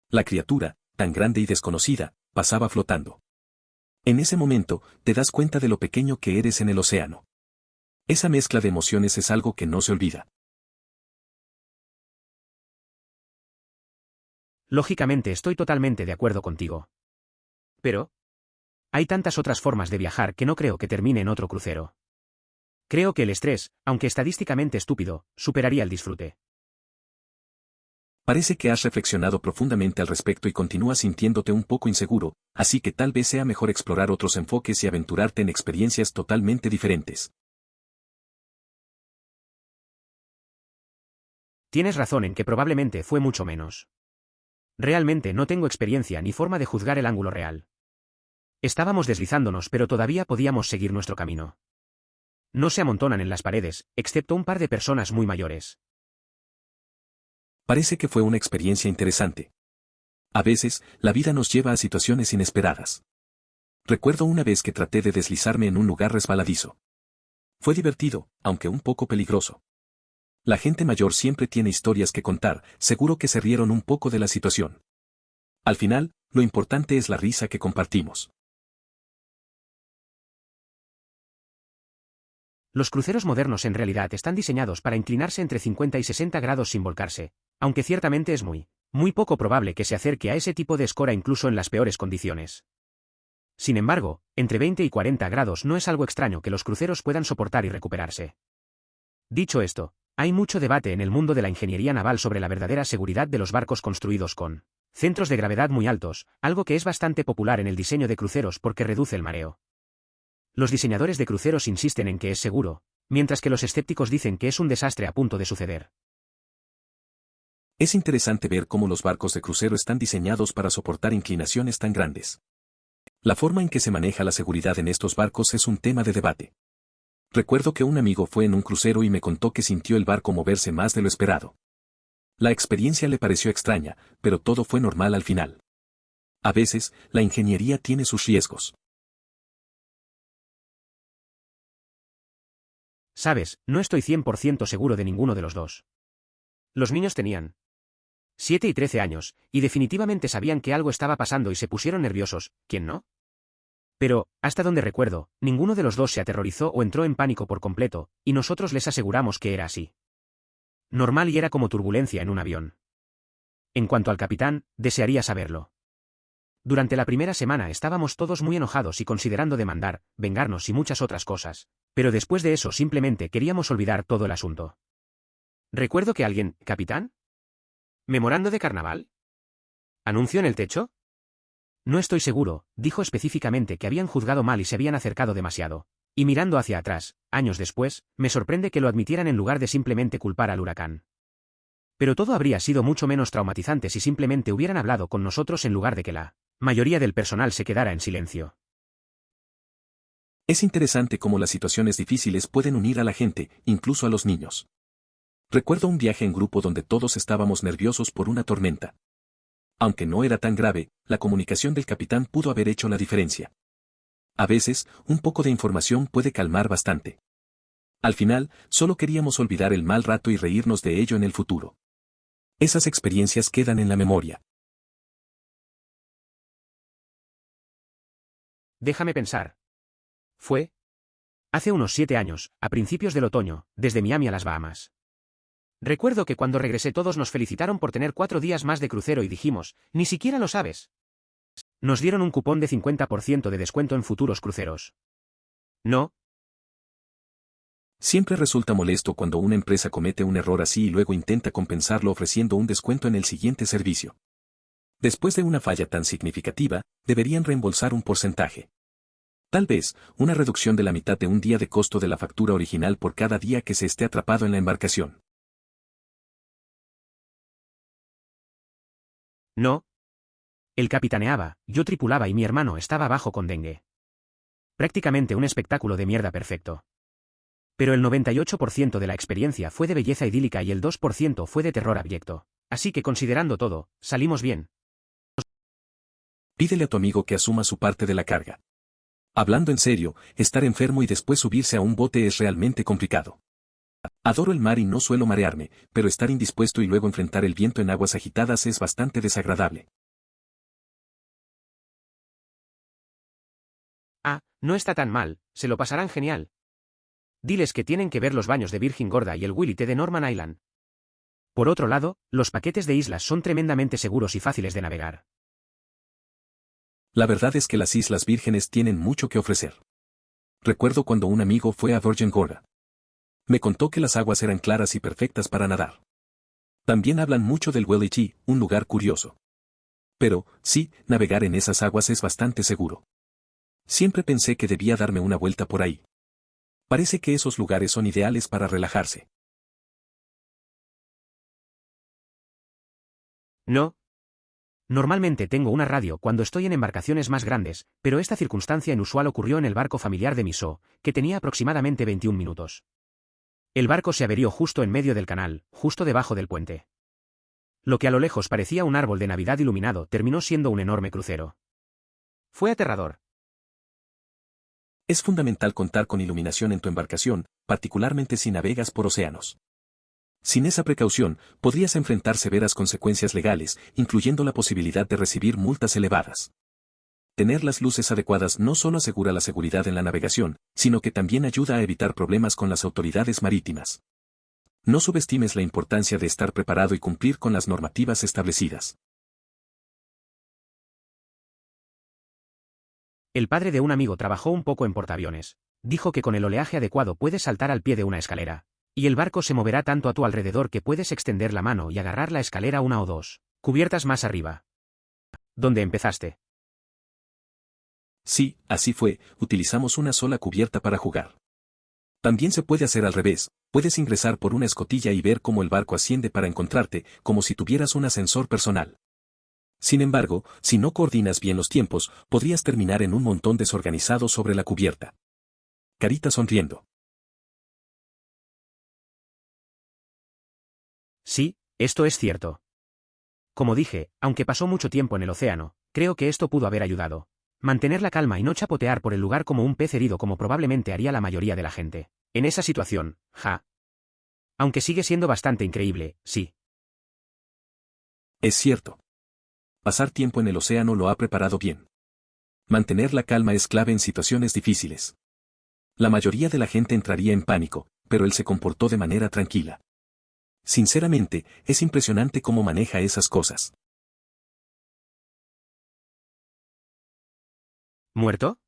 La criatura, tan grande y desconocida, pasaba flotando. En ese momento, te das cuenta de lo pequeño que eres en el océano. Esa mezcla de emociones es algo que no se olvida. Lógicamente estoy totalmente de acuerdo contigo. Pero hay tantas otras formas de viajar que no creo que termine en otro crucero. Creo que el estrés, aunque estadísticamente estúpido, superaría el disfrute. Parece que has reflexionado profundamente al respecto y continúas sintiéndote un poco inseguro, así que tal vez sea mejor explorar otros enfoques y aventurarte en experiencias totalmente diferentes. Tienes razón en que probablemente fue mucho menos. Realmente no tengo experiencia ni forma de juzgar el ángulo real. Estábamos deslizándonos pero todavía podíamos seguir nuestro camino. No se amontonan en las paredes, excepto un par de personas muy mayores. Parece que fue una experiencia interesante. A veces, la vida nos lleva a situaciones inesperadas. Recuerdo una vez que traté de deslizarme en un lugar resbaladizo. Fue divertido, aunque un poco peligroso. La gente mayor siempre tiene historias que contar, seguro que se rieron un poco de la situación. Al final, lo importante es la risa que compartimos. Los cruceros modernos en realidad están diseñados para inclinarse entre 50 y 60 grados sin volcarse, aunque ciertamente es muy poco probable que se acerque a ese tipo de escora incluso en las peores condiciones. Sin embargo, entre 20 y 40 grados no es algo extraño que los cruceros puedan soportar y recuperarse. Dicho esto, hay mucho debate en el mundo de la ingeniería naval sobre la verdadera seguridad de los barcos construidos con centros de gravedad muy altos, algo que es bastante popular en el diseño de cruceros porque reduce el mareo. Los diseñadores de cruceros insisten en que es seguro, mientras que los escépticos dicen que es un desastre a punto de suceder. Es interesante ver cómo los barcos de crucero están diseñados para soportar inclinaciones tan grandes. La forma en que se maneja la seguridad en estos barcos es un tema de debate. Recuerdo que un amigo fue en un crucero y me contó que sintió el barco moverse más de lo esperado. La experiencia le pareció extraña, pero todo fue normal al final. A veces, la ingeniería tiene sus riesgos. Sabes, no estoy 100% seguro de ninguno de los dos. Los niños tenían 7 y 13 años, y definitivamente sabían que algo estaba pasando y se pusieron nerviosos, ¿quién no? Pero, hasta donde recuerdo, ninguno de los dos se aterrorizó o entró en pánico por completo, y nosotros les aseguramos que era así. Normal y era como turbulencia en un avión. En cuanto al capitán, desearía saberlo. Durante la primera semana estábamos todos muy enojados y considerando demandar, vengarnos y muchas otras cosas, pero después de eso simplemente queríamos olvidar todo el asunto. Recuerdo que alguien, ¿capitán? ¿Memorando de carnaval? ¿Anuncio en el techo? No estoy seguro, dijo específicamente que habían juzgado mal y se habían acercado demasiado. Y mirando hacia atrás, años después, me sorprende que lo admitieran en lugar de simplemente culpar al huracán. Pero todo habría sido mucho menos traumatizante si simplemente hubieran hablado con nosotros en lugar de que la mayoría del personal se quedara en silencio. Es interesante cómo las situaciones difíciles pueden unir a la gente, incluso a los niños. Recuerdo un viaje en grupo donde todos estábamos nerviosos por una tormenta. Aunque no era tan grave, la comunicación del capitán pudo haber hecho la diferencia. A veces, un poco de información puede calmar bastante. Al final, solo queríamos olvidar el mal rato y reírnos de ello en el futuro. Esas experiencias quedan en la memoria. Déjame pensar. Fue hace unos 7 años, a principios del otoño, desde Miami a las Bahamas. Recuerdo que cuando regresé todos nos felicitaron por tener 4 días más de crucero y dijimos, ni siquiera lo sabes. Nos dieron un cupón de 50% de descuento en futuros cruceros. ¿No? Siempre resulta molesto cuando una empresa comete un error así y luego intenta compensarlo ofreciendo un descuento en el siguiente servicio. Después de una falla tan significativa, deberían reembolsar un porcentaje. Tal vez, una reducción de la mitad de un día de costo de la factura original por cada día que se esté atrapado en la embarcación. No. Él capitaneaba, yo tripulaba y mi hermano estaba abajo con dengue. Prácticamente un espectáculo de mierda perfecto. Pero el 98% de la experiencia fue de belleza idílica y el 2% fue de terror abyecto. Así que considerando todo, salimos bien. Pídele a tu amigo que asuma su parte de la carga. Hablando en serio, estar enfermo y después subirse a un bote es realmente complicado. Adoro el mar y no suelo marearme, pero estar indispuesto y luego enfrentar el viento en aguas agitadas es bastante desagradable. Ah, no está tan mal, se lo pasarán genial. Diles que tienen que ver los baños de Virgin Gorda y el Willy T de Norman Island. Por otro lado, los paquetes de islas son tremendamente seguros y fáciles de navegar. La verdad es que las Islas Vírgenes tienen mucho que ofrecer. Recuerdo cuando un amigo fue a Virgin Gorda. Me contó que las aguas eran claras y perfectas para nadar. También hablan mucho del Willy T, un lugar curioso. Pero, sí, navegar en esas aguas es bastante seguro. Siempre pensé que debía darme una vuelta por ahí. Parece que esos lugares son ideales para relajarse. No. Normalmente tengo una radio cuando estoy en embarcaciones más grandes, pero esta circunstancia inusual ocurrió en el barco familiar de Miso, que tenía aproximadamente 21 minutos. El barco se averió justo en medio del canal, justo debajo del puente. Lo que a lo lejos parecía un árbol de Navidad iluminado terminó siendo un enorme crucero. Fue aterrador. Es fundamental contar con iluminación en tu embarcación, particularmente si navegas por océanos. Sin esa precaución, podrías enfrentar severas consecuencias legales, incluyendo la posibilidad de recibir multas elevadas. Tener las luces adecuadas no solo asegura la seguridad en la navegación, sino que también ayuda a evitar problemas con las autoridades marítimas. No subestimes la importancia de estar preparado y cumplir con las normativas establecidas. El padre de un amigo trabajó un poco en portaaviones. Dijo que con el oleaje adecuado puedes saltar al pie de una escalera. Y el barco se moverá tanto a tu alrededor que puedes extender la mano y agarrar la escalera una o dos cubiertas más arriba. ¿Dónde empezaste? Sí, así fue, utilizamos una sola cubierta para jugar. También se puede hacer al revés, puedes ingresar por una escotilla y ver cómo el barco asciende para encontrarte, como si tuvieras un ascensor personal. Sin embargo, si no coordinas bien los tiempos, podrías terminar en un montón desorganizado sobre la cubierta. Carita sonriendo. Sí, esto es cierto. Como dije, aunque pasó mucho tiempo en el océano, creo que esto pudo haber ayudado. Mantener la calma y no chapotear por el lugar como un pez herido como probablemente haría la mayoría de la gente. En esa situación, ja. Aunque sigue siendo bastante increíble, sí. Es cierto. Pasar tiempo en el océano lo ha preparado bien. Mantener la calma es clave en situaciones difíciles. La mayoría de la gente entraría en pánico, pero él se comportó de manera tranquila. Sinceramente, es impresionante cómo maneja esas cosas. ¿Muerto?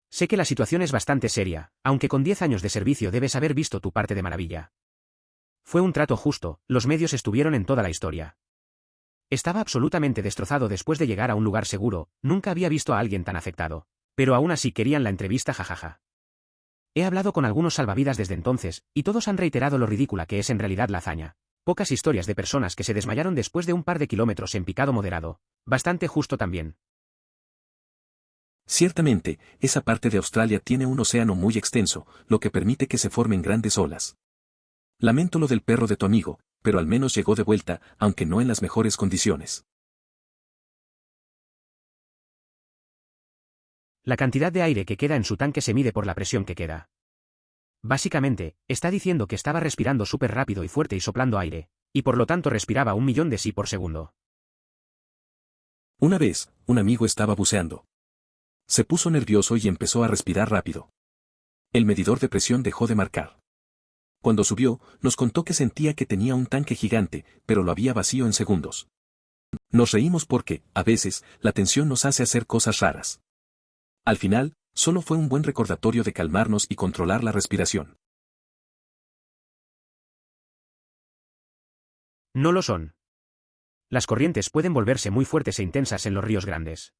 Sé que la situación es bastante seria, aunque con 10 años de servicio debes haber visto tu parte de maravilla. Fue un trato justo, los medios estuvieron en toda la historia. Estaba absolutamente destrozado después de llegar a un lugar seguro, nunca había visto a alguien tan afectado. Pero aún así querían la entrevista jajaja. He hablado con algunos salvavidas desde entonces, y todos han reiterado lo ridícula que es en realidad la hazaña. Pocas historias de personas que se desmayaron después de un par de kilómetros en picado moderado. Bastante justo también. Ciertamente, esa parte de Australia tiene un océano muy extenso, lo que permite que se formen grandes olas. Lamento lo del perro de tu amigo, pero al menos llegó de vuelta, aunque no en las mejores condiciones. La cantidad de aire que queda en su tanque se mide por la presión que queda. Básicamente, está diciendo que estaba respirando súper rápido y fuerte y soplando aire, y por lo tanto respiraba 1.000.000 de sí por segundo. Una vez, un amigo estaba buceando. Se puso nervioso y empezó a respirar rápido. El medidor de presión dejó de marcar. Cuando subió, nos contó que sentía que tenía un tanque gigante, pero lo había vacío en segundos. Nos reímos porque, a veces, la tensión nos hace hacer cosas raras. Al final, solo fue un buen recordatorio de calmarnos y controlar la respiración. No lo son. Las corrientes pueden volverse muy fuertes e intensas en los ríos grandes.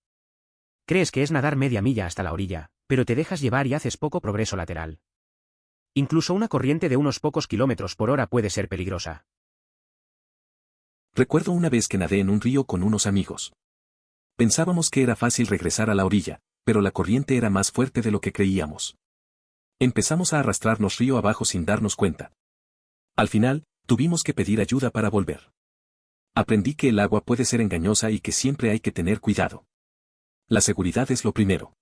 Crees que es nadar media milla hasta la orilla, pero te dejas llevar y haces poco progreso lateral. Incluso una corriente de unos pocos kilómetros por hora puede ser peligrosa. Recuerdo una vez que nadé en un río con unos amigos. Pensábamos que era fácil regresar a la orilla, pero la corriente era más fuerte de lo que creíamos. Empezamos a arrastrarnos río abajo sin darnos cuenta. Al final, tuvimos que pedir ayuda para volver. Aprendí que el agua puede ser engañosa y que siempre hay que tener cuidado. La seguridad es lo primero.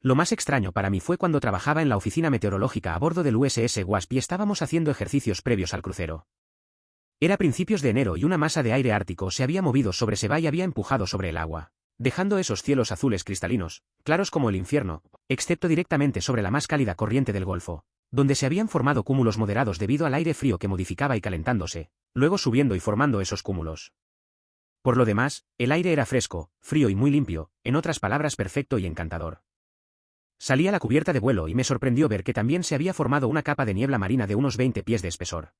Lo más extraño para mí fue cuando trabajaba en la oficina meteorológica a bordo del USS Wasp y estábamos haciendo ejercicios previos al crucero. Era principios de enero y una masa de aire ártico se había movido sobre Seba y había empujado sobre el agua, dejando esos cielos azules cristalinos, claros como el infierno, excepto directamente sobre la más cálida corriente del Golfo, donde se habían formado cúmulos moderados debido al aire frío que modificaba y calentándose, luego subiendo y formando esos cúmulos. Por lo demás, el aire era fresco, frío y muy limpio, en otras palabras perfecto y encantador. Salí a la cubierta de vuelo y me sorprendió ver que también se había formado una capa de niebla marina de unos 20 pies de espesor.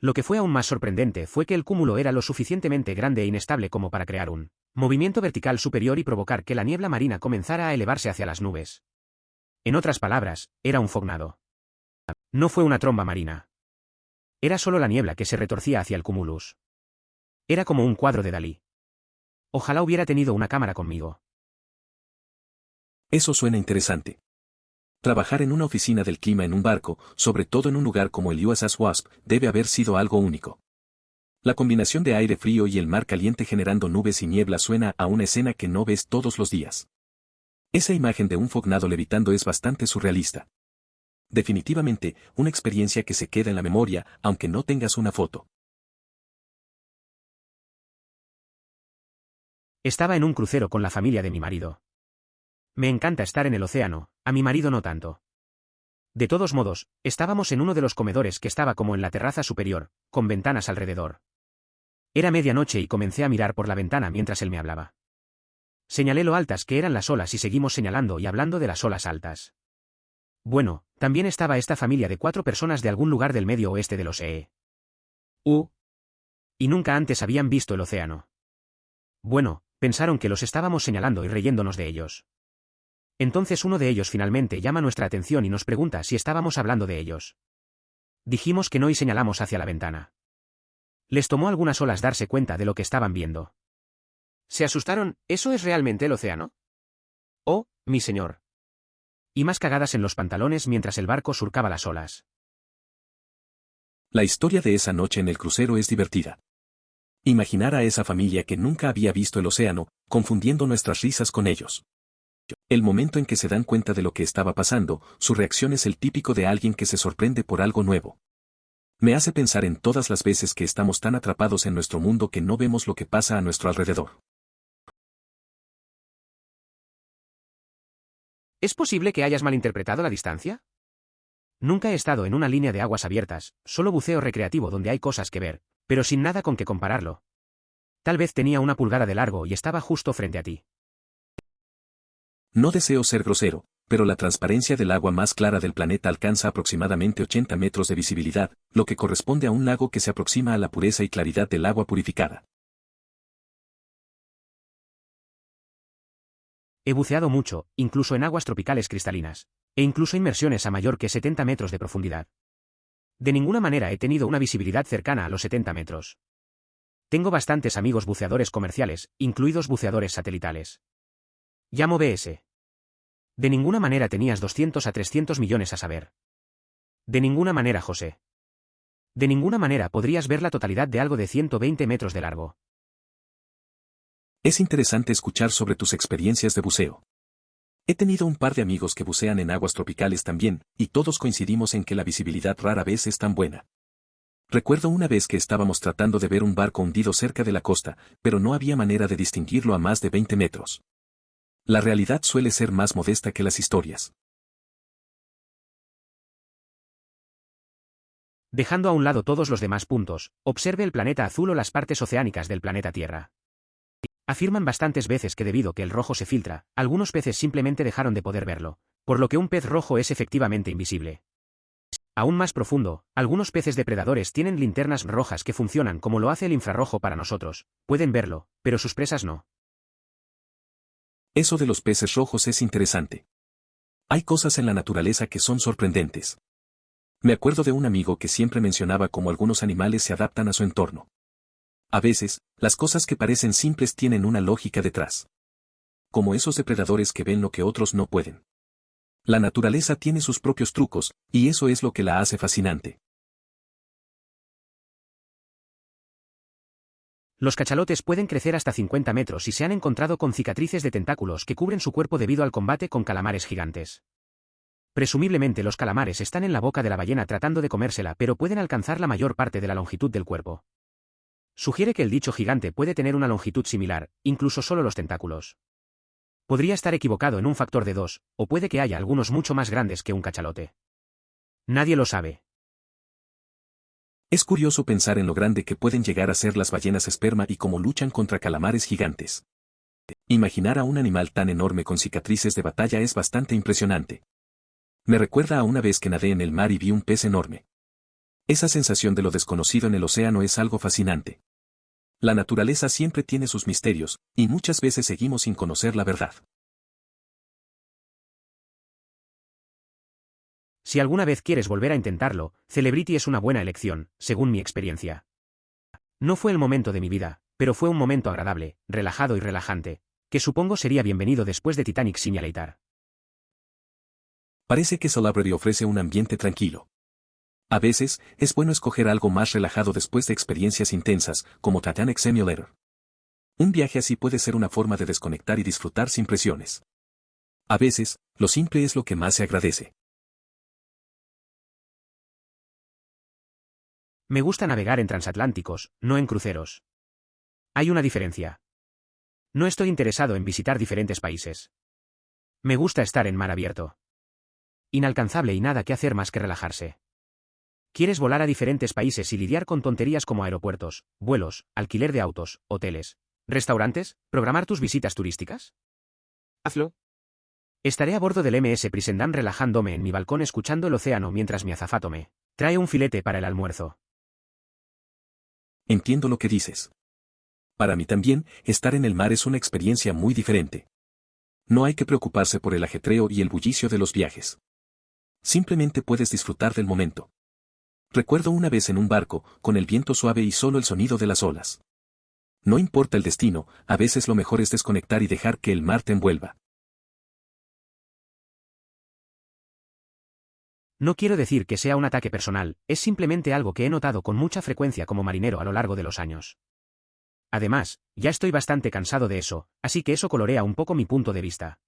Lo que fue aún más sorprendente fue que el cúmulo era lo suficientemente grande e inestable como para crear un movimiento vertical superior y provocar que la niebla marina comenzara a elevarse hacia las nubes. En otras palabras, era un fognado. No fue una tromba marina. Era solo la niebla que se retorcía hacia el cumulus. Era como un cuadro de Dalí. Ojalá hubiera tenido una cámara conmigo. Eso suena interesante. Trabajar en una oficina del clima en un barco, sobre todo en un lugar como el USS Wasp, debe haber sido algo único. La combinación de aire frío y el mar caliente generando nubes y niebla suena a una escena que no ves todos los días. Esa imagen de un fognado levitando es bastante surrealista. Definitivamente, una experiencia que se queda en la memoria, aunque no tengas una foto. Estaba en un crucero con la familia de mi marido. Me encanta estar en el océano, a mi marido no tanto. De todos modos, estábamos en uno de los comedores que estaba como en la terraza superior, con ventanas alrededor. Era medianoche y comencé a mirar por la ventana mientras él me hablaba. Señalé lo altas que eran las olas y seguimos señalando y hablando de las olas altas. Bueno, también estaba esta familia de 4 personas de algún lugar del medio oeste de los EU. Y nunca antes habían visto el océano. Bueno, pensaron que los estábamos señalando y riéndonos de ellos. Entonces uno de ellos finalmente llama nuestra atención y nos pregunta si estábamos hablando de ellos. Dijimos que no y señalamos hacia la ventana. Les tomó algunas horas darse cuenta de lo que estaban viendo. ¿Se asustaron? ¿Eso es realmente el océano? Oh, mi señor. Y más cagadas en los pantalones mientras el barco surcaba las olas. La historia de esa noche en el crucero es divertida. Imaginar a esa familia que nunca había visto el océano, confundiendo nuestras risas con ellos. El momento en que se dan cuenta de lo que estaba pasando, su reacción es el típico de alguien que se sorprende por algo nuevo. Me hace pensar en todas las veces que estamos tan atrapados en nuestro mundo que no vemos lo que pasa a nuestro alrededor. ¿Es posible que hayas malinterpretado la distancia? Nunca he estado en una línea de aguas abiertas, solo buceo recreativo donde hay cosas que ver, pero sin nada con que compararlo. Tal vez tenía 1 pulgada de largo y estaba justo frente a ti. No deseo ser grosero, pero la transparencia del agua más clara del planeta alcanza aproximadamente 80 metros de visibilidad, lo que corresponde a un lago que se aproxima a la pureza y claridad del agua purificada. He buceado mucho, incluso en aguas tropicales cristalinas, e incluso inmersiones a mayor que 70 metros de profundidad. De ninguna manera he tenido una visibilidad cercana a los 70 metros. Tengo bastantes amigos buceadores comerciales, incluidos buceadores satelitales. Llamo BS. De ninguna manera tenías 200 a 300 millones a saber. De ninguna manera, José. De ninguna manera podrías ver la totalidad de algo de 120 metros de largo. Es interesante escuchar sobre tus experiencias de buceo. He tenido un par de amigos que bucean en aguas tropicales también, y todos coincidimos en que la visibilidad rara vez es tan buena. Recuerdo una vez que estábamos tratando de ver un barco hundido cerca de la costa, pero no había manera de distinguirlo a más de 20 metros. La realidad suele ser más modesta que las historias. Dejando a un lado todos los demás puntos, observe el planeta azul o las partes oceánicas del planeta Tierra. Afirman bastantes veces que debido a que el rojo se filtra, algunos peces simplemente dejaron de poder verlo, por lo que un pez rojo es efectivamente invisible. Aún más profundo, algunos peces depredadores tienen linternas rojas que funcionan como lo hace el infrarrojo para nosotros, pueden verlo, pero sus presas no. Eso de los peces rojos es interesante. Hay cosas en la naturaleza que son sorprendentes. Me acuerdo de un amigo que siempre mencionaba cómo algunos animales se adaptan a su entorno. A veces, las cosas que parecen simples tienen una lógica detrás. Como esos depredadores que ven lo que otros no pueden. La naturaleza tiene sus propios trucos, y eso es lo que la hace fascinante. Los cachalotes pueden crecer hasta 50 metros y se han encontrado con cicatrices de tentáculos que cubren su cuerpo debido al combate con calamares gigantes. Presumiblemente los calamares están en la boca de la ballena tratando de comérsela, pero pueden alcanzar la mayor parte de la longitud del cuerpo. Sugiere que el dicho gigante puede tener una longitud similar, incluso solo los tentáculos. Podría estar equivocado en un factor de 2, o puede que haya algunos mucho más grandes que un cachalote. Nadie lo sabe. Es curioso pensar en lo grande que pueden llegar a ser las ballenas esperma y cómo luchan contra calamares gigantes. Imaginar a un animal tan enorme con cicatrices de batalla es bastante impresionante. Me recuerda a una vez que nadé en el mar y vi un pez enorme. Esa sensación de lo desconocido en el océano es algo fascinante. La naturaleza siempre tiene sus misterios, y muchas veces seguimos sin conocer la verdad. Si alguna vez quieres volver a intentarlo, Celebrity es una buena elección, según mi experiencia. No fue el momento de mi vida, pero fue un momento agradable, relajado y relajante, que supongo sería bienvenido después de Titanic Simulator. Parece que Celebrity ofrece un ambiente tranquilo. A veces, es bueno escoger algo más relajado después de experiencias intensas, como Titanic Simulator. Un viaje así puede ser una forma de desconectar y disfrutar sin presiones. A veces, lo simple es lo que más se agradece. Me gusta navegar en transatlánticos, no en cruceros. Hay una diferencia. No estoy interesado en visitar diferentes países. Me gusta estar en mar abierto. Inalcanzable y nada que hacer más que relajarse. ¿Quieres volar a diferentes países y lidiar con tonterías como aeropuertos, vuelos, alquiler de autos, hoteles, restaurantes, programar tus visitas turísticas? Hazlo. Estaré a bordo del MS Prisendam relajándome en mi balcón escuchando el océano mientras mi azafato me trae un filete para el almuerzo. Entiendo lo que dices. Para mí también, estar en el mar es una experiencia muy diferente. No hay que preocuparse por el ajetreo y el bullicio de los viajes. Simplemente puedes disfrutar del momento. Recuerdo una vez en un barco, con el viento suave y solo el sonido de las olas. No importa el destino, a veces lo mejor es desconectar y dejar que el mar te envuelva. No quiero decir que sea un ataque personal, es simplemente algo que he notado con mucha frecuencia como marinero a lo largo de los años. Además, ya estoy bastante cansado de eso, así que eso colorea un poco mi punto de vista.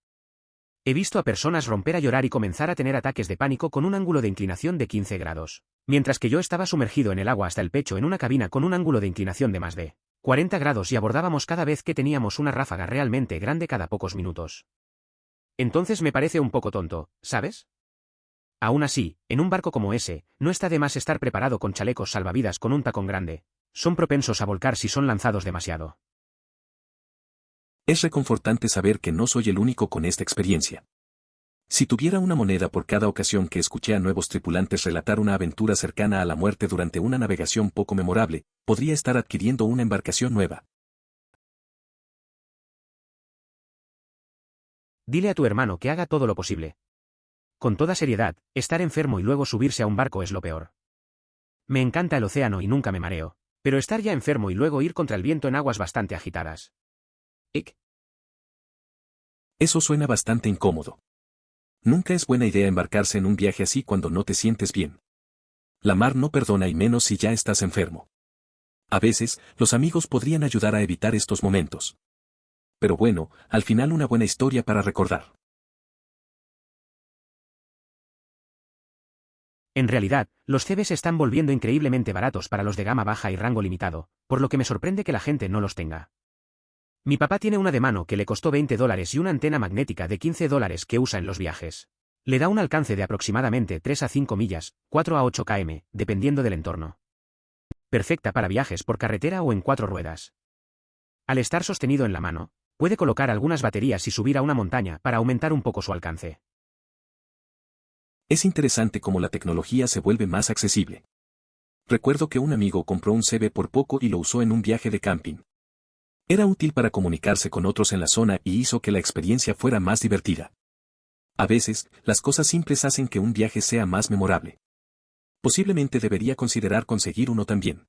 He visto a personas romper a llorar y comenzar a tener ataques de pánico con un ángulo de inclinación de 15 grados, mientras que yo estaba sumergido en el agua hasta el pecho en una cabina con un ángulo de inclinación de más de 40 grados y abordábamos cada vez que teníamos una ráfaga realmente grande cada pocos minutos. Entonces me parece un poco tonto, ¿sabes? Aún así, en un barco como ese, no está de más estar preparado con chalecos salvavidas con un tacón grande. Son propensos a volcar si son lanzados demasiado. Es reconfortante saber que no soy el único con esta experiencia. Si tuviera una moneda por cada ocasión que escuché a nuevos tripulantes relatar una aventura cercana a la muerte durante una navegación poco memorable, podría estar adquiriendo una embarcación nueva. Dile a tu hermano que haga todo lo posible. Con toda seriedad, estar enfermo y luego subirse a un barco es lo peor. Me encanta el océano y nunca me mareo, pero estar ya enfermo y luego ir contra el viento en aguas bastante agitadas. Eso suena bastante incómodo. Nunca es buena idea embarcarse en un viaje así cuando no te sientes bien. La mar no perdona y menos si ya estás enfermo. A veces, los amigos podrían ayudar a evitar estos momentos. Pero bueno, al final una buena historia para recordar. En realidad, los CBs se están volviendo increíblemente baratos para los de gama baja y rango limitado, por lo que me sorprende que la gente no los tenga. Mi papá tiene una de mano que le costó $20 y una antena magnética de $15 que usa en los viajes. Le da un alcance de aproximadamente 3 a 5 millas, 4 a 8 km, dependiendo del entorno. Perfecta para viajes por carretera o en 4 ruedas. Al estar sostenido en la mano, puede colocar algunas baterías y subir a una montaña para aumentar un poco su alcance. Es interesante cómo la tecnología se vuelve más accesible. Recuerdo que un amigo compró un CB por poco y lo usó en un viaje de camping. Era útil para comunicarse con otros en la zona y hizo que la experiencia fuera más divertida. A veces, las cosas simples hacen que un viaje sea más memorable. Posiblemente debería considerar conseguir uno también.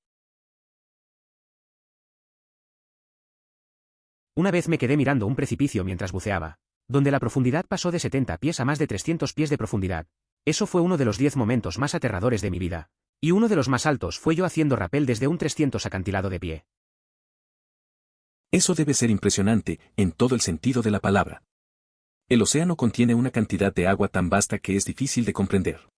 Una vez me quedé mirando un precipicio mientras buceaba, donde la profundidad pasó de 70 pies a más de 300 pies de profundidad. Eso fue uno de los 10 momentos más aterradores de mi vida. Y uno de los más altos fue yo haciendo rappel desde un 300 acantilado de pie. Eso debe ser impresionante, en todo el sentido de la palabra. El océano contiene una cantidad de agua tan vasta que es difícil de comprender.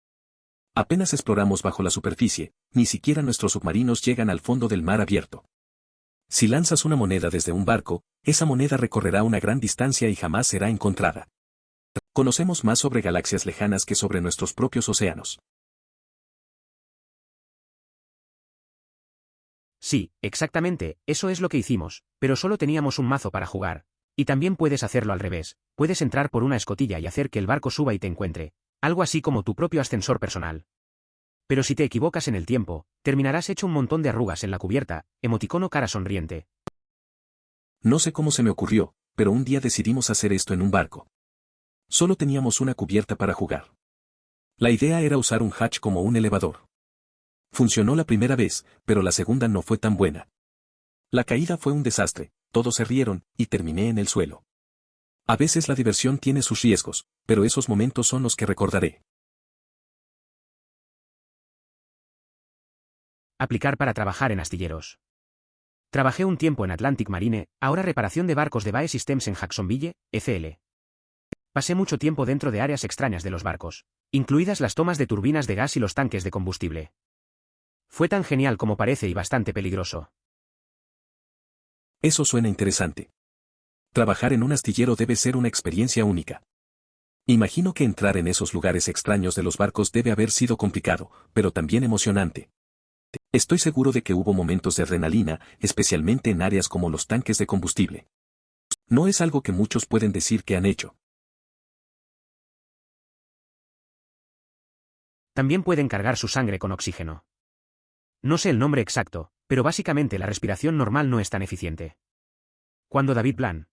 Apenas exploramos bajo la superficie, ni siquiera nuestros submarinos llegan al fondo del mar abierto. Si lanzas una moneda desde un barco, esa moneda recorrerá una gran distancia y jamás será encontrada. Conocemos más sobre galaxias lejanas que sobre nuestros propios océanos. Sí, exactamente, eso es lo que hicimos, pero solo teníamos un mazo para jugar. Y también puedes hacerlo al revés, puedes entrar por una escotilla y hacer que el barco suba y te encuentre, algo así como tu propio ascensor personal. Pero si te equivocas en el tiempo, terminarás hecho un montón de arrugas en la cubierta, emoticono cara sonriente. No sé cómo se me ocurrió, pero un día decidimos hacer esto en un barco. Solo teníamos una cubierta para jugar. La idea era usar un hatch como un elevador. Funcionó la primera vez, pero la segunda no fue tan buena. La caída fue un desastre, todos se rieron, y terminé en el suelo. A veces la diversión tiene sus riesgos, pero esos momentos son los que recordaré. Aplicar para trabajar en astilleros. Trabajé un tiempo en Atlantic Marine, ahora reparación de barcos de BAE Systems en Jacksonville, ECL. Pasé mucho tiempo dentro de áreas extrañas de los barcos, incluidas las tomas de turbinas de gas y los tanques de combustible. Fue tan genial como parece y bastante peligroso. Eso suena interesante. Trabajar en un astillero debe ser una experiencia única. Imagino que entrar en esos lugares extraños de los barcos debe haber sido complicado, pero también emocionante. Estoy seguro de que hubo momentos de adrenalina, especialmente en áreas como los tanques de combustible. No es algo que muchos pueden decir que han hecho. También pueden cargar su sangre con oxígeno. No sé el nombre exacto, pero básicamente la respiración normal no es tan eficiente. Cuando David Plan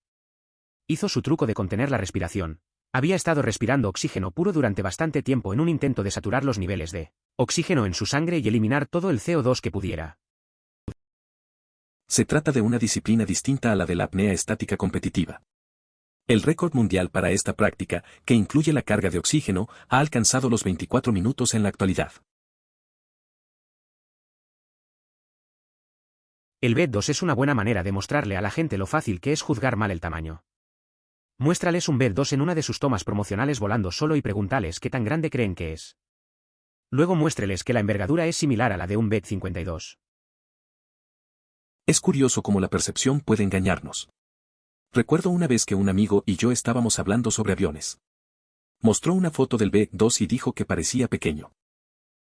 hizo su truco de contener la respiración, había estado respirando oxígeno puro durante bastante tiempo en un intento de saturar los niveles de oxígeno en su sangre y eliminar todo el CO2 que pudiera. Se trata de una disciplina distinta a la de la apnea estática competitiva. El récord mundial para esta práctica, que incluye la carga de oxígeno, ha alcanzado los 24 minutos en la actualidad. El B2 es una buena manera de mostrarle a la gente lo fácil que es juzgar mal el tamaño. Muéstrales un B2 en una de sus tomas promocionales volando solo y pregúntales qué tan grande creen que es. Luego muéstreles que la envergadura es similar a la de un B-52. Es curioso cómo la percepción puede engañarnos. Recuerdo una vez que un amigo y yo estábamos hablando sobre aviones. Mostró una foto del B-2 y dijo que parecía pequeño.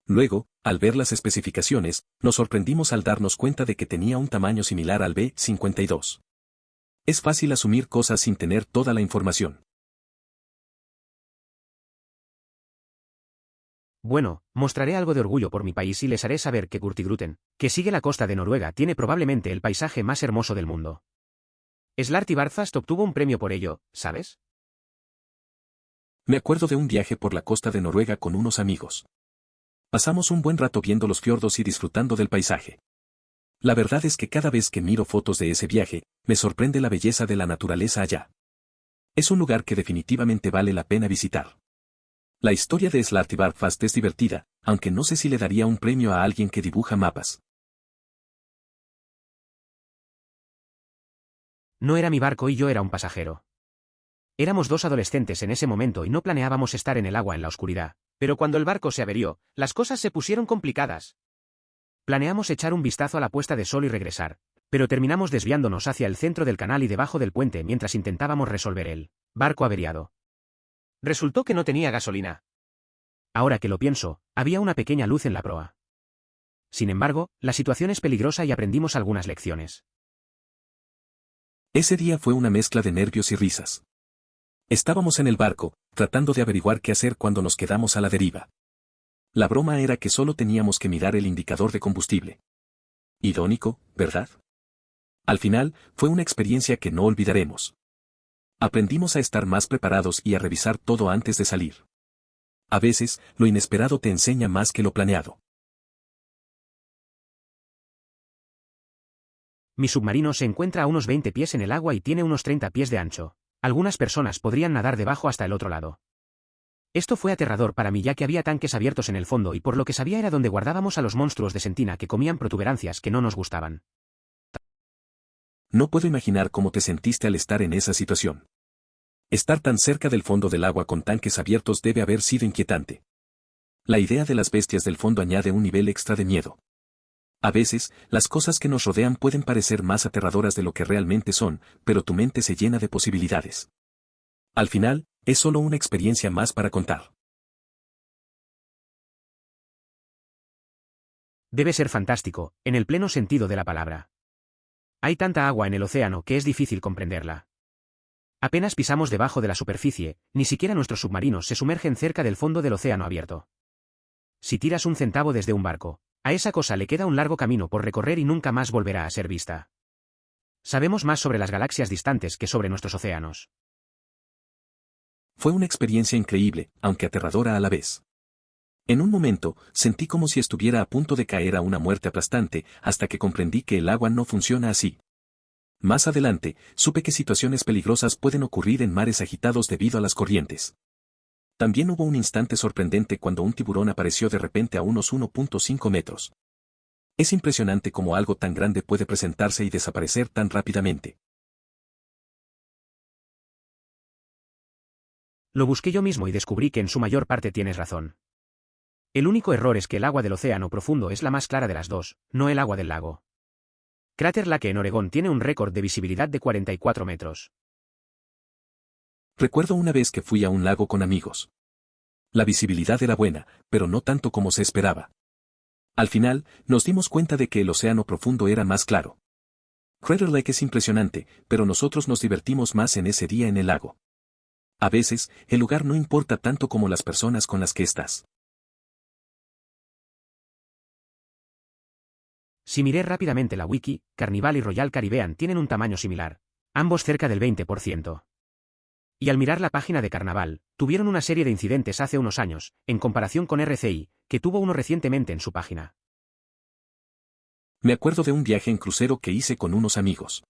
Luego, al ver las especificaciones, nos sorprendimos al darnos cuenta de que tenía un tamaño similar al B-52. Es fácil asumir cosas sin tener toda la información. Bueno, mostraré algo de orgullo por mi país y les haré saber que Hurtigruten, que sigue la costa de Noruega, tiene probablemente el paisaje más hermoso del mundo. Slartibarfast obtuvo un premio por ello, ¿sabes? Me acuerdo de un viaje por la costa de Noruega con unos amigos. Pasamos un buen rato viendo los fiordos y disfrutando del paisaje. La verdad es que cada vez que miro fotos de ese viaje, me sorprende la belleza de la naturaleza allá. Es un lugar que definitivamente vale la pena visitar. La historia de Slartibarfast es divertida, aunque no sé si le daría un premio a alguien que dibuja mapas. No era mi barco y yo era un pasajero. Éramos dos adolescentes en ese momento y no planeábamos estar en el agua en la oscuridad, pero cuando el barco se averió, las cosas se pusieron complicadas. Planeamos echar un vistazo a la puesta de sol y regresar, pero terminamos desviándonos hacia el centro del canal y debajo del puente mientras intentábamos resolver el barco averiado. Resultó que no tenía gasolina. Ahora que lo pienso, había una pequeña luz en la proa. Sin embargo, la situación es peligrosa y aprendimos algunas lecciones. Ese día fue una mezcla de nervios y risas. Estábamos en el barco, tratando de averiguar qué hacer cuando nos quedamos a la deriva. La broma era que solo teníamos que mirar el indicador de combustible. Irónico, ¿verdad? Al final, fue una experiencia que no olvidaremos. Aprendimos a estar más preparados y a revisar todo antes de salir. A veces, lo inesperado te enseña más que lo planeado. Mi submarino se encuentra a unos 20 pies en el agua y tiene unos 30 pies de ancho. Algunas personas podrían nadar debajo hasta el otro lado. Esto fue aterrador para mí ya que había tanques abiertos en el fondo y por lo que sabía era donde guardábamos a los monstruos de sentina que comían protuberancias que no nos gustaban. No puedo imaginar cómo te sentiste al estar en esa situación. Estar tan cerca del fondo del agua con tanques abiertos debe haber sido inquietante. La idea de las bestias del fondo añade un nivel extra de miedo. A veces, las cosas que nos rodean pueden parecer más aterradoras de lo que realmente son, pero tu mente se llena de posibilidades. Al final, es solo una experiencia más para contar. Debe ser fantástico, en el pleno sentido de la palabra. Hay tanta agua en el océano que es difícil comprenderla. Apenas pisamos debajo de la superficie, ni siquiera nuestros submarinos se sumergen cerca del fondo del océano abierto. Si tiras un centavo desde un barco, a esa cosa le queda un largo camino por recorrer y nunca más volverá a ser vista. Sabemos más sobre las galaxias distantes que sobre nuestros océanos. Fue una experiencia increíble, aunque aterradora a la vez. En un momento, sentí como si estuviera a punto de caer a una muerte aplastante, hasta que comprendí que el agua no funciona así. Más adelante, supe que situaciones peligrosas pueden ocurrir en mares agitados debido a las corrientes. También hubo un instante sorprendente cuando un tiburón apareció de repente a unos 1.5 metros. Es impresionante cómo algo tan grande puede presentarse y desaparecer tan rápidamente. Lo busqué yo mismo y descubrí que en su mayor parte tienes razón. El único error es que el agua del océano profundo es la más clara de las dos, no el agua del lago. Crater Lake en Oregón tiene un récord de visibilidad de 44 metros. Recuerdo una vez que fui a un lago con amigos. La visibilidad era buena, pero no tanto como se esperaba. Al final, nos dimos cuenta de que el océano profundo era más claro. Crater Lake es impresionante, pero nosotros nos divertimos más en ese día en el lago. A veces, el lugar no importa tanto como las personas con las que estás. Si miré rápidamente la wiki, Carnival y Royal Caribbean tienen un tamaño similar, ambos cerca del 20%. Y al mirar la página de Carnaval, tuvieron una serie de incidentes hace unos años, en comparación con RCI, que tuvo uno recientemente en su página. Me acuerdo de un viaje en crucero que hice con unos amigos.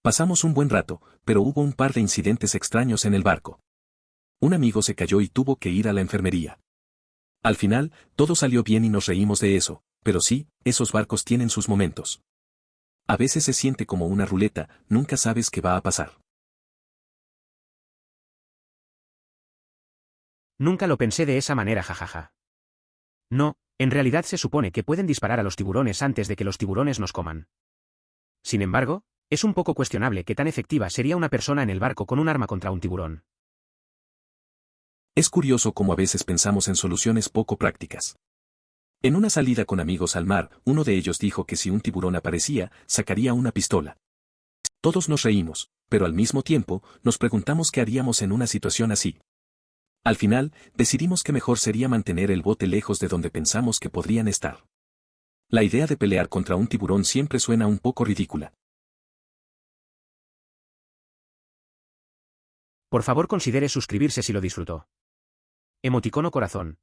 Pasamos un buen rato, pero hubo un par de incidentes extraños en el barco. Un amigo se cayó y tuvo que ir a la enfermería. Al final, todo salió bien y nos reímos de eso, pero sí, esos barcos tienen sus momentos. A veces se siente como una ruleta, nunca sabes qué va a pasar. Nunca lo pensé de esa manera, jajaja. No, en realidad se supone que pueden disparar a los tiburones antes de que los tiburones nos coman. Sin embargo, es un poco cuestionable qué tan efectiva sería una persona en el barco con un arma contra un tiburón. Es curioso cómo a veces pensamos en soluciones poco prácticas. En una salida con amigos al mar, uno de ellos dijo que si un tiburón aparecía, sacaría una pistola. Todos nos reímos, pero al mismo tiempo, nos preguntamos qué haríamos en una situación así. Al final, decidimos que mejor sería mantener el bote lejos de donde pensamos que podrían estar. La idea de pelear contra un tiburón siempre suena un poco ridícula. Por favor considere suscribirse si lo disfrutó. Emoticono corazón.